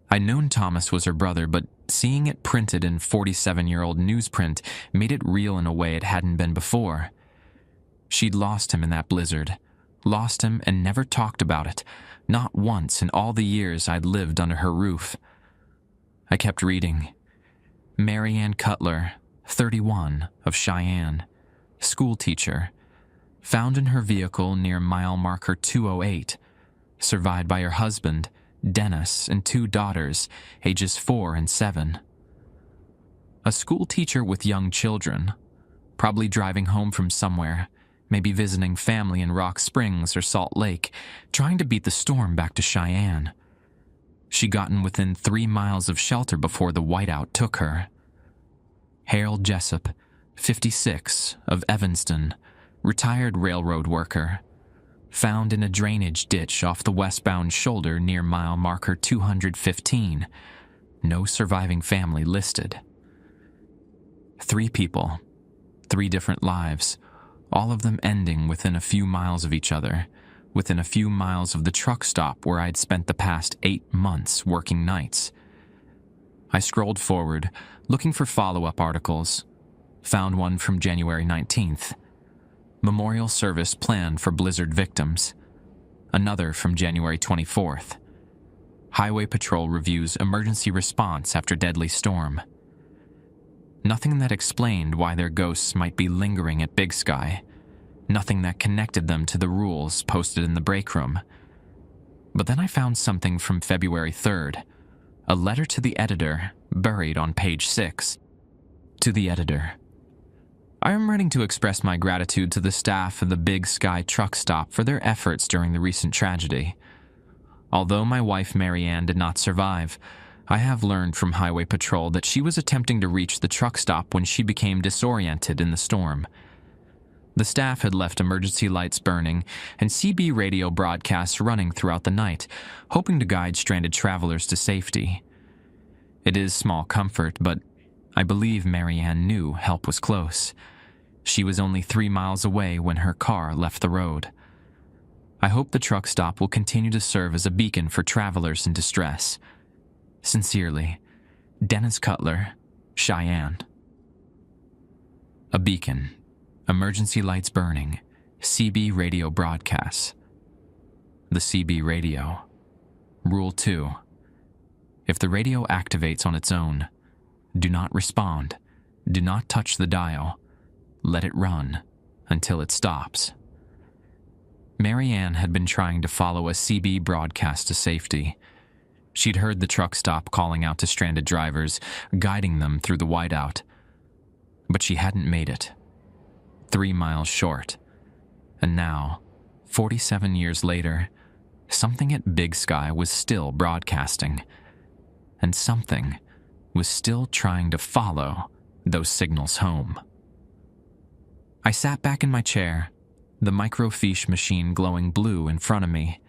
I'd known Thomas was her brother, but seeing it printed in 47-year-old newsprint made it real in a way it hadn't been before. She'd lost him in that blizzard. Lost him and never talked about it, not once in all the years I'd lived under her roof. I kept reading. Marianne Cutler, 31, of Cheyenne, schoolteacher, found in her vehicle near mile marker 208, survived by her husband, Dennis, and 2 daughters, ages 4 and 7. A schoolteacher with young children, probably driving home from somewhere, maybe visiting family in Rock Springs or Salt Lake, trying to beat the storm back to Cheyenne. She'd gotten within 3 miles of shelter before the whiteout took her. Harold Jessup, 56, of Evanston, retired railroad worker, found in a drainage ditch off the westbound shoulder near mile marker 215. No surviving family listed. 3 people, 3 different lives, all of them ending within a few miles of each other, within a few miles of the truck stop where I'd spent the past 8 months working nights. I scrolled forward, looking for follow-up articles. Found one from January 19th. Memorial service planned for blizzard victims. Another from January 24th. Highway Patrol reviews emergency response after deadly storm. Nothing that explained why their ghosts might be lingering at Big Sky. Nothing that connected them to the rules posted in the break room. But then I found something from February 3rd. A letter to the editor, buried on page 6. To the editor. I am writing to express my gratitude to the staff of the Big Sky truck stop for their efforts during the recent tragedy. Although my wife Marianne did not survive, I have learned from Highway Patrol that she was attempting to reach the truck stop when she became disoriented in the storm. The staff had left emergency lights burning and CB radio broadcasts running throughout the night, hoping to guide stranded travelers to safety. It is small comfort, but I believe Marianne knew help was close. She was only 3 miles away when her car left the road. I hope the truck stop will continue to serve as a beacon for travelers in distress. Sincerely, Dennis Cutler, Cheyenne. A beacon, emergency lights burning, CB radio broadcasts. The CB radio. Rule 2. If the radio activates on its own, do not respond, do not touch the dial, let it run until it stops. Marianne had been trying to follow a CB broadcast to safety. She'd heard the truck stop calling out to stranded drivers, guiding them through the whiteout. But she hadn't made it. 3 miles short. And now, 47 years later, something at Big Sky was still broadcasting. And something was still trying to follow those signals home. I sat back in my chair, the microfiche machine glowing blue in front of me.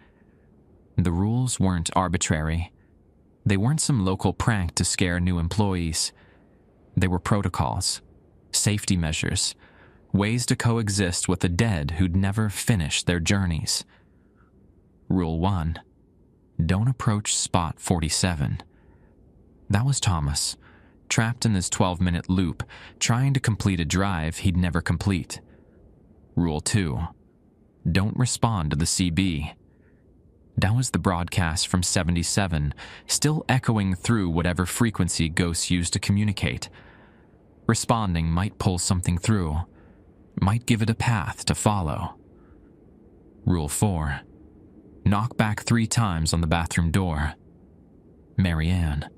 The rules weren't arbitrary. They weren't some local prank to scare new employees. They were protocols, safety measures, ways to coexist with the dead who'd never finished their journeys. Rule 1. Don't approach spot 47. That was Thomas, trapped in this 12-minute loop, trying to complete a drive he'd never complete. Rule 2. Don't respond to the CB. That was the broadcast from 77, still echoing through whatever frequency ghosts use to communicate. Responding might pull something through, might give it a path to follow. Rule 4. Knock back 3 times on the bathroom door. Marianne.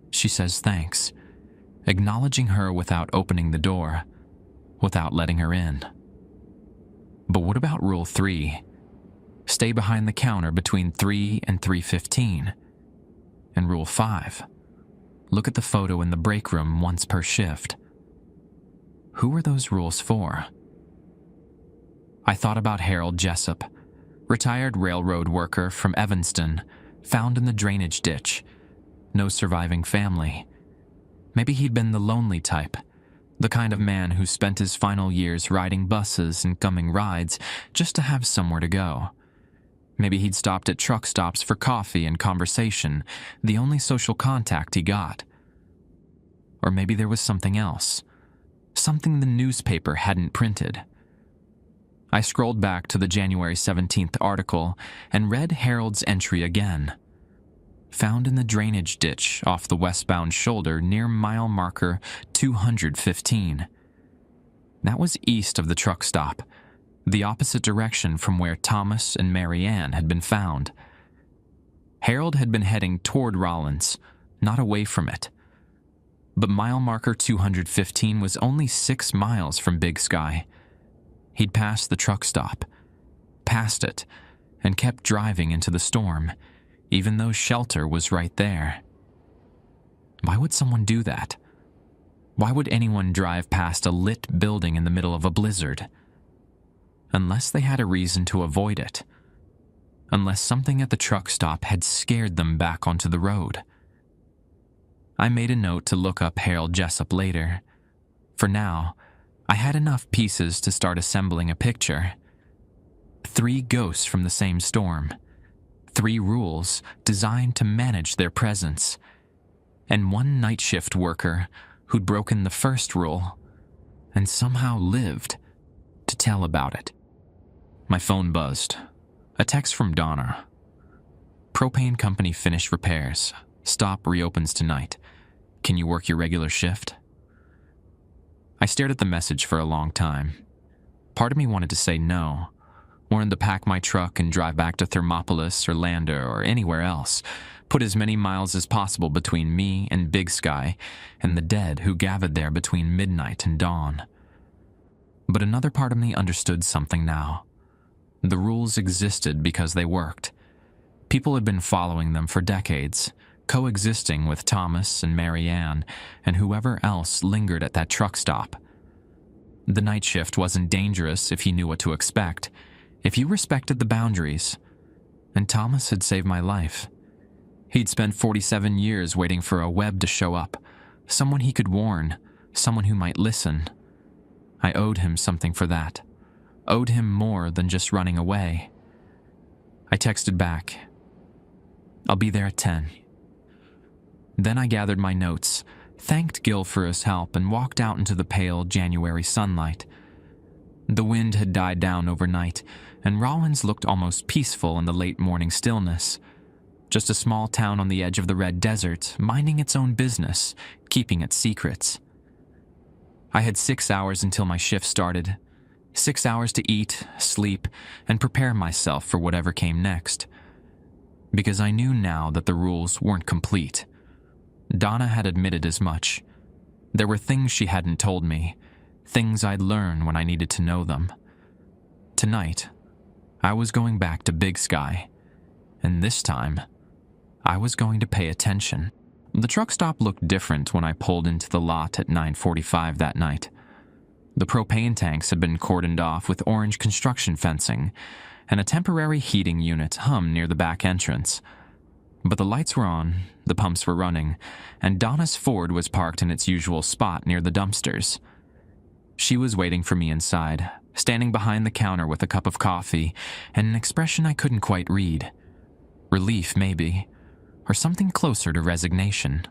She says thanks, acknowledging her without opening the door, without letting her in. But what about Rule 3? Stay behind the counter between 3 and 3:15. And Rule 5. Look at the photo in the break room once per shift. Who are those rules for? I thought about Harold Jessup, retired railroad worker from Evanston, found in the drainage ditch. No surviving family. Maybe he'd been the lonely type, the kind of man who spent his final years riding buses and gumming rides just to have somewhere to go. Maybe he'd stopped at truck stops for coffee and conversation, the only social contact he got. Or maybe there was something else, something the newspaper hadn't printed. I scrolled back to the January 17th article and read Harold's entry again. Found in the drainage ditch off the westbound shoulder near mile marker 215. That was east of the truck stop, the opposite direction from where Thomas and Marianne had been found. Harold had been heading toward Rollins, not away from it. But mile marker 215 was only 6 miles from Big Sky. He'd passed the truck stop, passed it, and kept driving into the storm, even though shelter was right there. Why would someone do that? Why would anyone drive past a lit building in the middle of a blizzard? Unless they had a reason to avoid it. Unless something at the truck stop had scared them back onto the road. I made a note to look up Harold Jessup later. For now, I had enough pieces to start assembling a picture. 3 ghosts from the same storm. 3 rules designed to manage their presence. And 1 night shift worker who'd broken the first rule and somehow lived to tell about it. My phone buzzed. A text from Donna. Propane company finished repairs. Stop reopens tonight. Can you work your regular shift? I stared at the message for a long time. Part of me wanted to say no, wanted to pack my truck and drive back to Thermopolis or Lander or anywhere else, put as many miles as possible between me and Big Sky and the dead who gathered there between midnight and dawn. But another part of me understood something now. The rules existed because they worked. People had been following them for decades, coexisting with Thomas and Marianne and whoever else lingered at that truck stop. The night shift wasn't dangerous if you knew what to expect, if you respected the boundaries. And Thomas had saved my life. He'd spent 47 years waiting for a Webb to show up, someone he could warn, someone who might listen. I owed him something for that. Owed him more than just running away. I texted back, "I'll be there at 10. Then I gathered my notes, thanked Gil for his help, and walked out into the pale January sunlight. The wind had died down overnight, and Rollins looked almost peaceful in the late morning stillness. Just a small town on the edge of the Red Desert, minding its own business, keeping its secrets. I had 6 hours until my shift started. 6 hours to eat, sleep, and prepare myself for whatever came next. Because I knew now that the rules weren't complete. Donna had admitted as much. There were things she hadn't told me, things I'd learn when I needed to know them. Tonight, I was going back to Big Sky, and this time, I was going to pay attention. The truck stop looked different when I pulled into the lot at 9:45 that night. The propane tanks had been cordoned off with orange construction fencing, and a temporary heating unit hummed near the back entrance. But the lights were on, the pumps were running, and Donna's Ford was parked in its usual spot near the dumpsters. She was waiting for me inside, standing behind the counter with a cup of coffee and an expression I couldn't quite read. Relief, maybe, or something closer to resignation.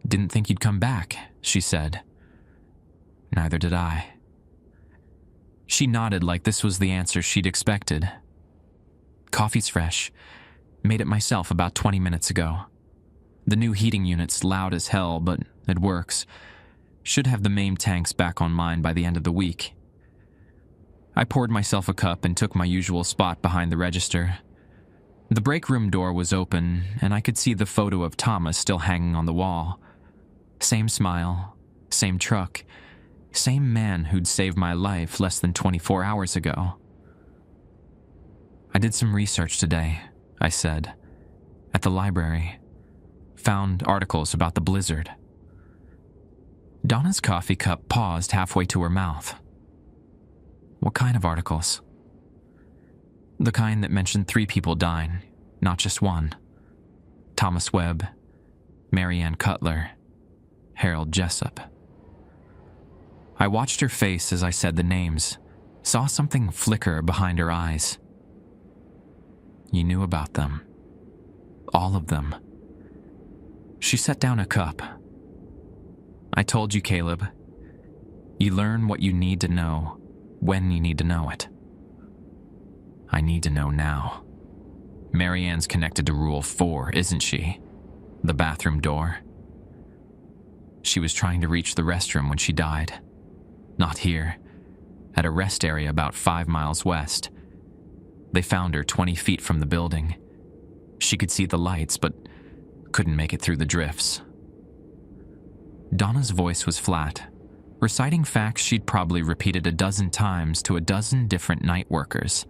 Didn't think you'd come back, she said. Neither did I. She nodded like this was the answer she'd expected. Coffee's fresh. Made it myself about 20 minutes ago. The new heating unit's loud as hell, but it works. Should have the main tanks back online by the end of the week. I poured myself a cup and took my usual spot behind the register. The break room door was open, and I could see the photo of Thomas still hanging on the wall. Same smile, same truck, same man who'd saved my life less than 24 hours ago. I did some research today, I said, at the library. Found articles about the blizzard. Donna's coffee cup paused halfway to her mouth. What kind of articles? The kind that mentioned 3 people dying, not just one. Thomas Webb, Mary Ann Cutler, Harold Jessup. I watched her face as I said the names, saw something flicker behind her eyes. You knew about them. All of them. She set down a cup. I told you, Caleb. You learn what you need to know when you need to know it. I need to know now. Mary Ann's connected to Rule 4, isn't she? The bathroom door. She was trying to reach the restroom when she died. Not here. At a rest area about 5 miles west. They found her 20 feet from the building. She could see the lights, but couldn't make it through the drifts. Donna's voice was flat, reciting facts she'd probably repeated a dozen times to a dozen different night workers.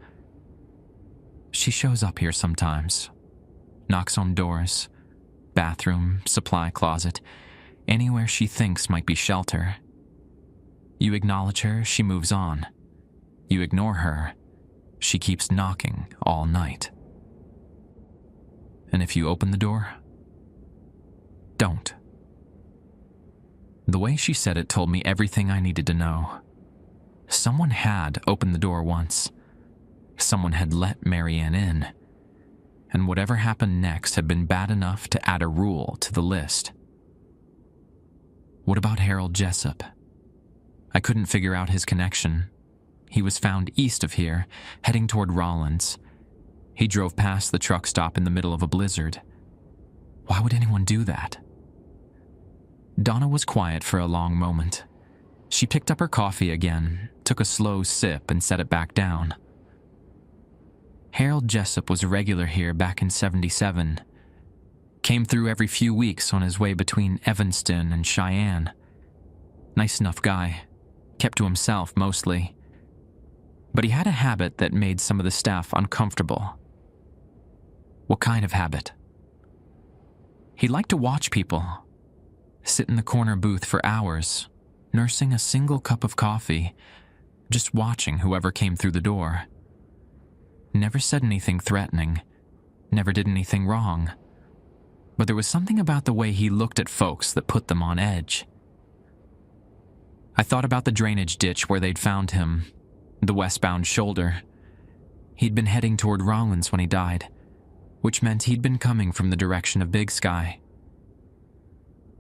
She shows up here sometimes, knocks on doors, bathroom, supply closet, anywhere she thinks might be shelter. You acknowledge her, she moves on. You ignore her, she keeps knocking all night. And if you open the door, don't. The way she said it told me everything I needed to know. Someone had opened the door once. Someone had let Mary Ann in. And whatever happened next had been bad enough to add a rule to the list. What about Harold Jessup? I couldn't figure out his connection. He was found east of here, heading toward Rollins. He drove past the truck stop in the middle of a blizzard. Why would anyone do that? Donna was quiet for a long moment. She picked up her coffee again, took a slow sip, and set it back down. Harold Jessup was a regular here back in '77. Came through every few weeks on his way between Evanston and Cheyenne. Nice enough guy. Kept to himself mostly. But he had a habit that made some of the staff uncomfortable. What kind of habit? He liked to watch people. Sit in the corner booth for hours, nursing a single cup of coffee, just watching whoever came through the door. Never said anything threatening, never did anything wrong, but there was something about the way he looked at folks that put them on edge. I thought about the drainage ditch where they'd found him, the westbound shoulder. He'd been heading toward Rollins when he died, which meant he'd been coming from the direction of Big Sky.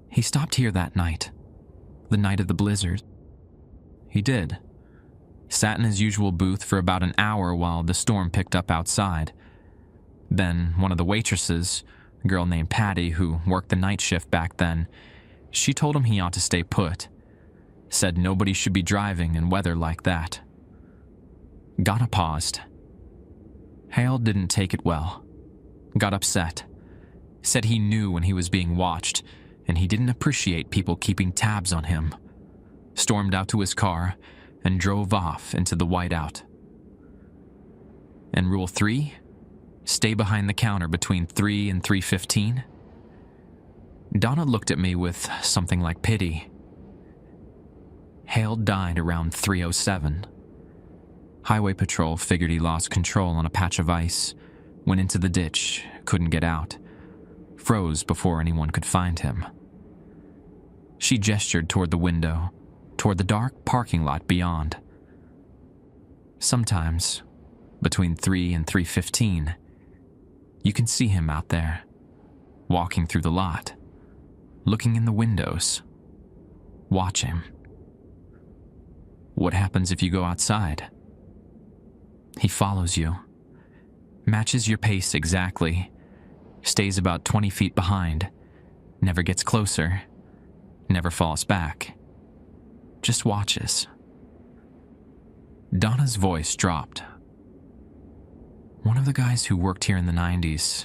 He stopped here that night, the night of the blizzard. He did. Sat in his usual booth for about an hour while the storm picked up outside. Then one of the waitresses, a girl named Patty who worked the night shift back then, she told him he ought to stay put. Said nobody should be driving in weather like that. Ghana paused. Hale didn't take it well. Got upset. Said he knew when he was being watched, and he didn't appreciate people keeping tabs on him. Stormed out to his car and drove off into the whiteout. And Rule 3? Stay behind the counter between 3 and 3:15? Donna looked at me with something like pity. Hale died around 3:07. Highway Patrol figured he lost control on a patch of ice, went into the ditch, couldn't get out, froze before anyone could find him. She gestured toward the window, toward the dark parking lot beyond. Sometimes, between 3 and 3:15, you can see him out there, walking through the lot, looking in the windows. Watch him. What happens if you go outside? He follows you, matches your pace exactly, stays about 20 feet behind, never gets closer, never falls back, just watches. Donna's voice dropped. One of the guys who worked here in the 90s,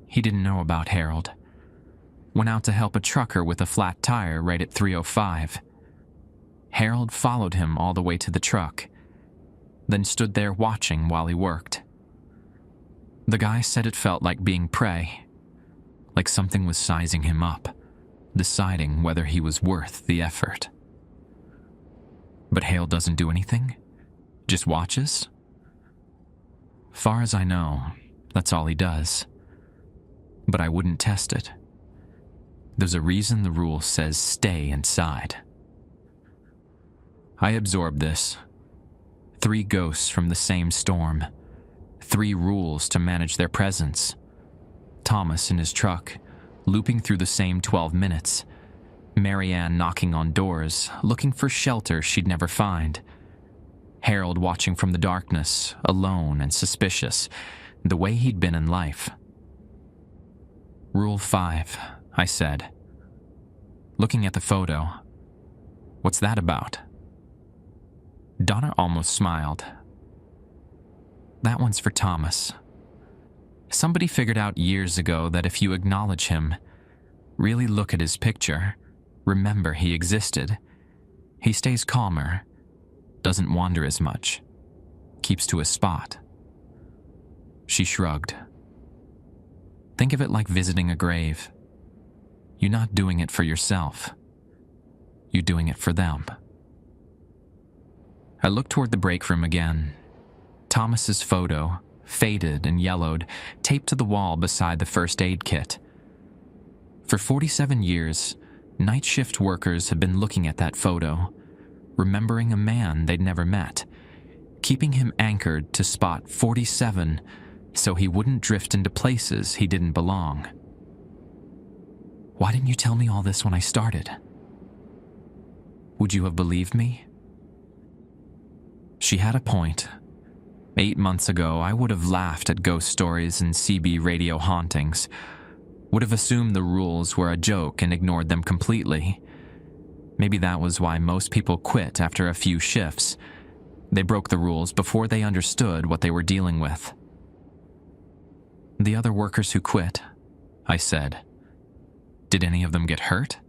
he didn't know about Harold. Went out to help a trucker with a flat tire right at 3:05. Harold followed him all the way to the truck, then stood there watching while he worked. The guy said it felt like being prey, like something was sizing him up, deciding whether he was worth the effort. But Hale doesn't do anything? Just watches? Far as I know, that's all he does. But I wouldn't test it. There's a reason the rule says stay inside. I absorbed this. 3 ghosts from the same storm. 3 rules to manage their presence. Thomas in his truck, looping through the same 12 minutes. Marianne knocking on doors, looking for shelter she'd never find. Harold watching from the darkness, alone and suspicious, the way he'd been in life. Rule 5, I said. Looking at the photo. What's that about? Donna almost smiled. That one's for Thomas. Somebody figured out years ago that if you acknowledge him, really look at his picture, remember he existed, he stays calmer, doesn't wander as much, keeps to a spot. She shrugged. Think of it like visiting a grave. You're not doing it for yourself. You're doing it for them. I looked toward the break room again. Thomas's photo, faded and yellowed, taped to the wall beside the first aid kit. For 47 years, night shift workers had been looking at that photo, remembering a man they'd never met, keeping him anchored to spot 47 so he wouldn't drift into places he didn't belong. Why didn't you tell me all this when I started? Would you have believed me? She had a point. 8 months ago, I would have laughed at ghost stories and CB radio hauntings, would have assumed the rules were a joke and ignored them completely. Maybe that was why most people quit after a few shifts. They broke the rules before they understood what they were dealing with. The other workers who quit, I said. Did any of them get hurt?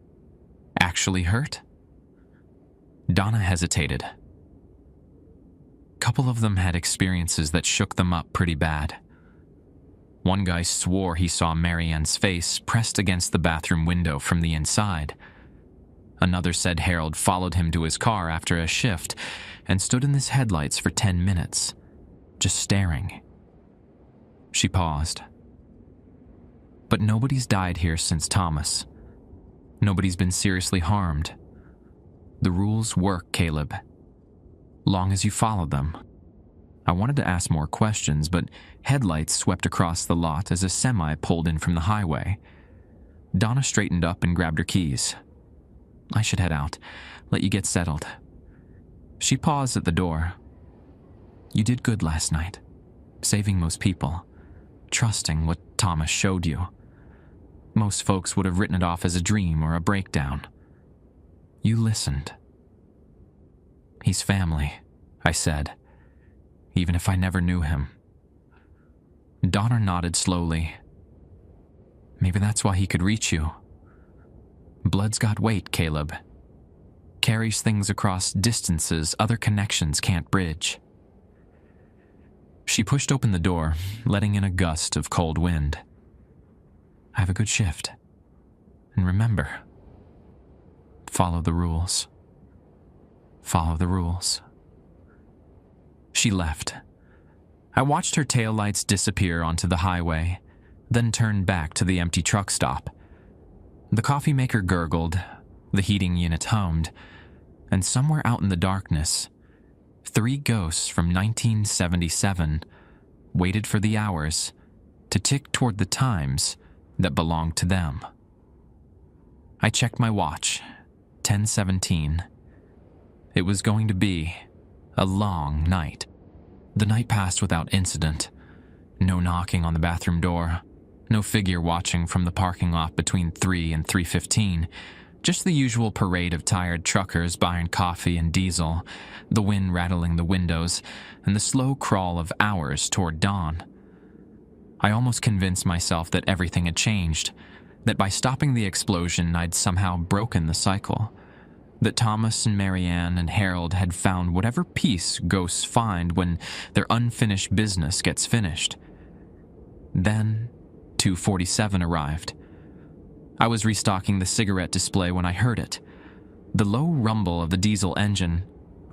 Actually hurt? Donna hesitated. Couple of them had experiences that shook them up pretty bad. One guy swore he saw Marianne's face pressed against the bathroom window from the inside. Another said Harold followed him to his car after a shift and stood in his headlights for 10 minutes, just staring. She paused. But nobody's died here since Thomas. Nobody's been seriously harmed. The rules work, Caleb. Long as you follow them. I wanted to ask more questions, but headlights swept across the lot as a semi pulled in from the highway. Donna straightened up and grabbed her keys. I should head out, let you get settled. She paused at the door. You did good last night, saving most people, trusting what Thomas showed you. Most folks would have written it off as a dream or a breakdown. You listened. He's family, I said, even if I never knew him. Donner nodded slowly. Maybe that's why he could reach you. Blood's got weight, Caleb. Carries things across distances other connections can't bridge. She pushed open the door, letting in a gust of cold wind. Have a good shift. And remember, follow the rules. Follow the rules. She left. I watched her taillights disappear onto the highway, then turned back to the empty truck stop. The coffee maker gurgled, the heating unit hummed, and somewhere out in the darkness, 3 ghosts from 1977 waited for the hours to tick toward the times that belonged to them. I checked my watch. 10:17. It was going to be a long night. The night passed without incident. No knocking on the bathroom door. No figure watching from the parking lot between 3 and 3:15. Just the usual parade of tired truckers buying coffee and diesel, the wind rattling the windows, and the slow crawl of hours toward dawn. I almost convinced myself that everything had changed, that by stopping the explosion I'd somehow broken the cycle, that Thomas and Marianne and Harold had found whatever peace ghosts find when their unfinished business gets finished. Then 2:47 arrived. I was restocking the cigarette display when I heard it. The low rumble of the diesel engine,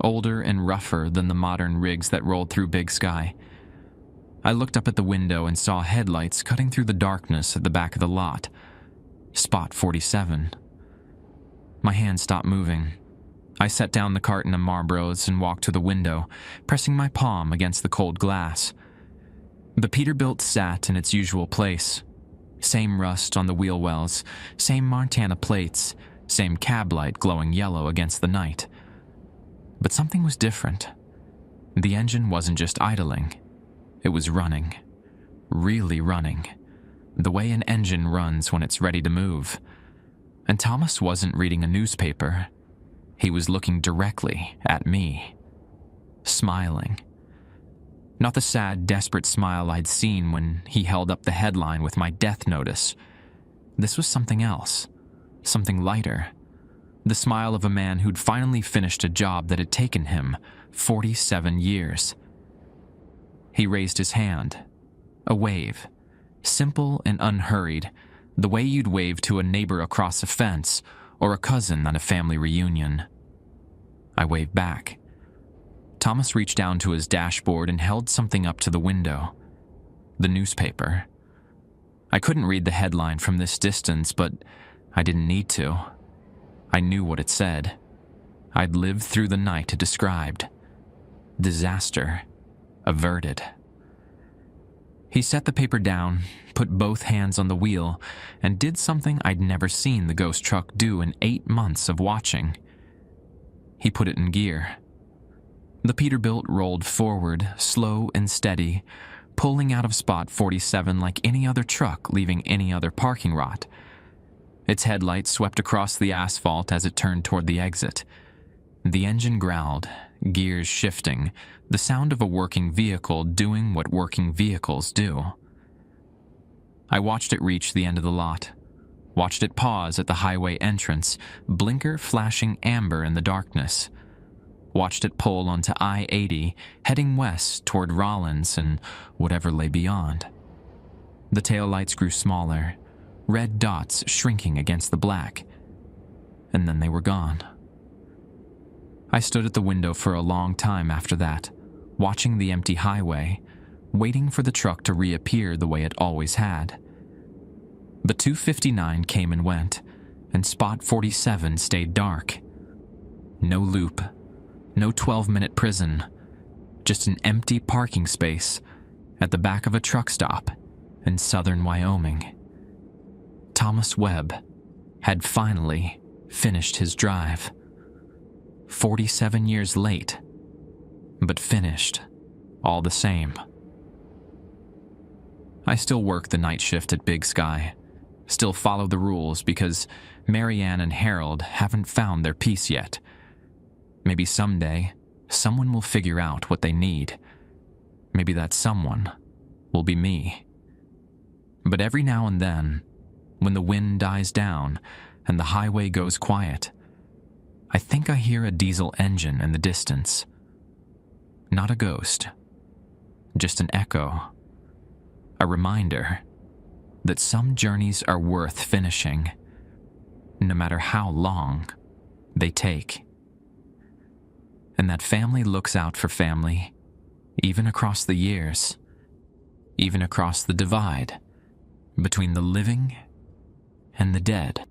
older and rougher than the modern rigs that rolled through Big Sky. I looked up at the window and saw headlights cutting through the darkness at the back of the lot. Spot 47. My hand stopped moving. I set down the carton of Marlboros and walked to the window, pressing my palm against the cold glass. The Peterbilt sat in its usual place. Same rust on the wheel wells, same Montana plates, same cab light glowing yellow against the night. But something was different. The engine wasn't just idling. It was running. Really running. The way an engine runs when it's ready to move. And Thomas wasn't reading a newspaper. He was looking directly at me. Smiling. Not the sad, desperate smile I'd seen when he held up the headline with my death notice. This was something else. Something lighter. The smile of a man who'd finally finished a job that had taken him 47 years. He raised his hand. A wave. Simple and unhurried, the way you'd wave to a neighbor across a fence or a cousin at a family reunion. I waved back. Thomas reached down to his dashboard and held something up to the window. The newspaper. I couldn't read the headline from this distance, but I didn't need to. I knew what it said. I'd lived through the night it described. Disaster averted. He set the paper down, put both hands on the wheel, and did something I'd never seen the ghost truck do in 8 months of watching. He put it in gear. The Peterbilt rolled forward, slow and steady, pulling out of spot 47 like any other truck leaving any other parking lot. Its headlights swept across the asphalt as it turned toward the exit. The engine growled, gears shifting, the sound of a working vehicle doing what working vehicles do. I watched it reach the end of the lot, watched it pause at the highway entrance, blinker flashing amber in the darkness. Watched it pull onto I-80, heading west toward Rollins and whatever lay beyond. The taillights grew smaller, red dots shrinking against the black, and then they were gone. I stood at the window for a long time after that, watching the empty highway, waiting for the truck to reappear the way it always had. But 259 came and went, and spot 47 stayed dark. No loop. No 12-minute prison, just an empty parking space at the back of a truck stop in southern Wyoming. Thomas Webb had finally finished his drive. 47 years late, but finished all the same. I still work the night shift at Big Sky, still follow the rules because Marianne and Harold haven't found their peace yet. Maybe someday, someone will figure out what they need. Maybe that someone will be me. But every now and then, when the wind dies down and the highway goes quiet, I think I hear a diesel engine in the distance. Not a ghost, just an echo. A reminder that some journeys are worth finishing, no matter how long they take. And that family looks out for family, even across the years, even across the divide between the living and the dead.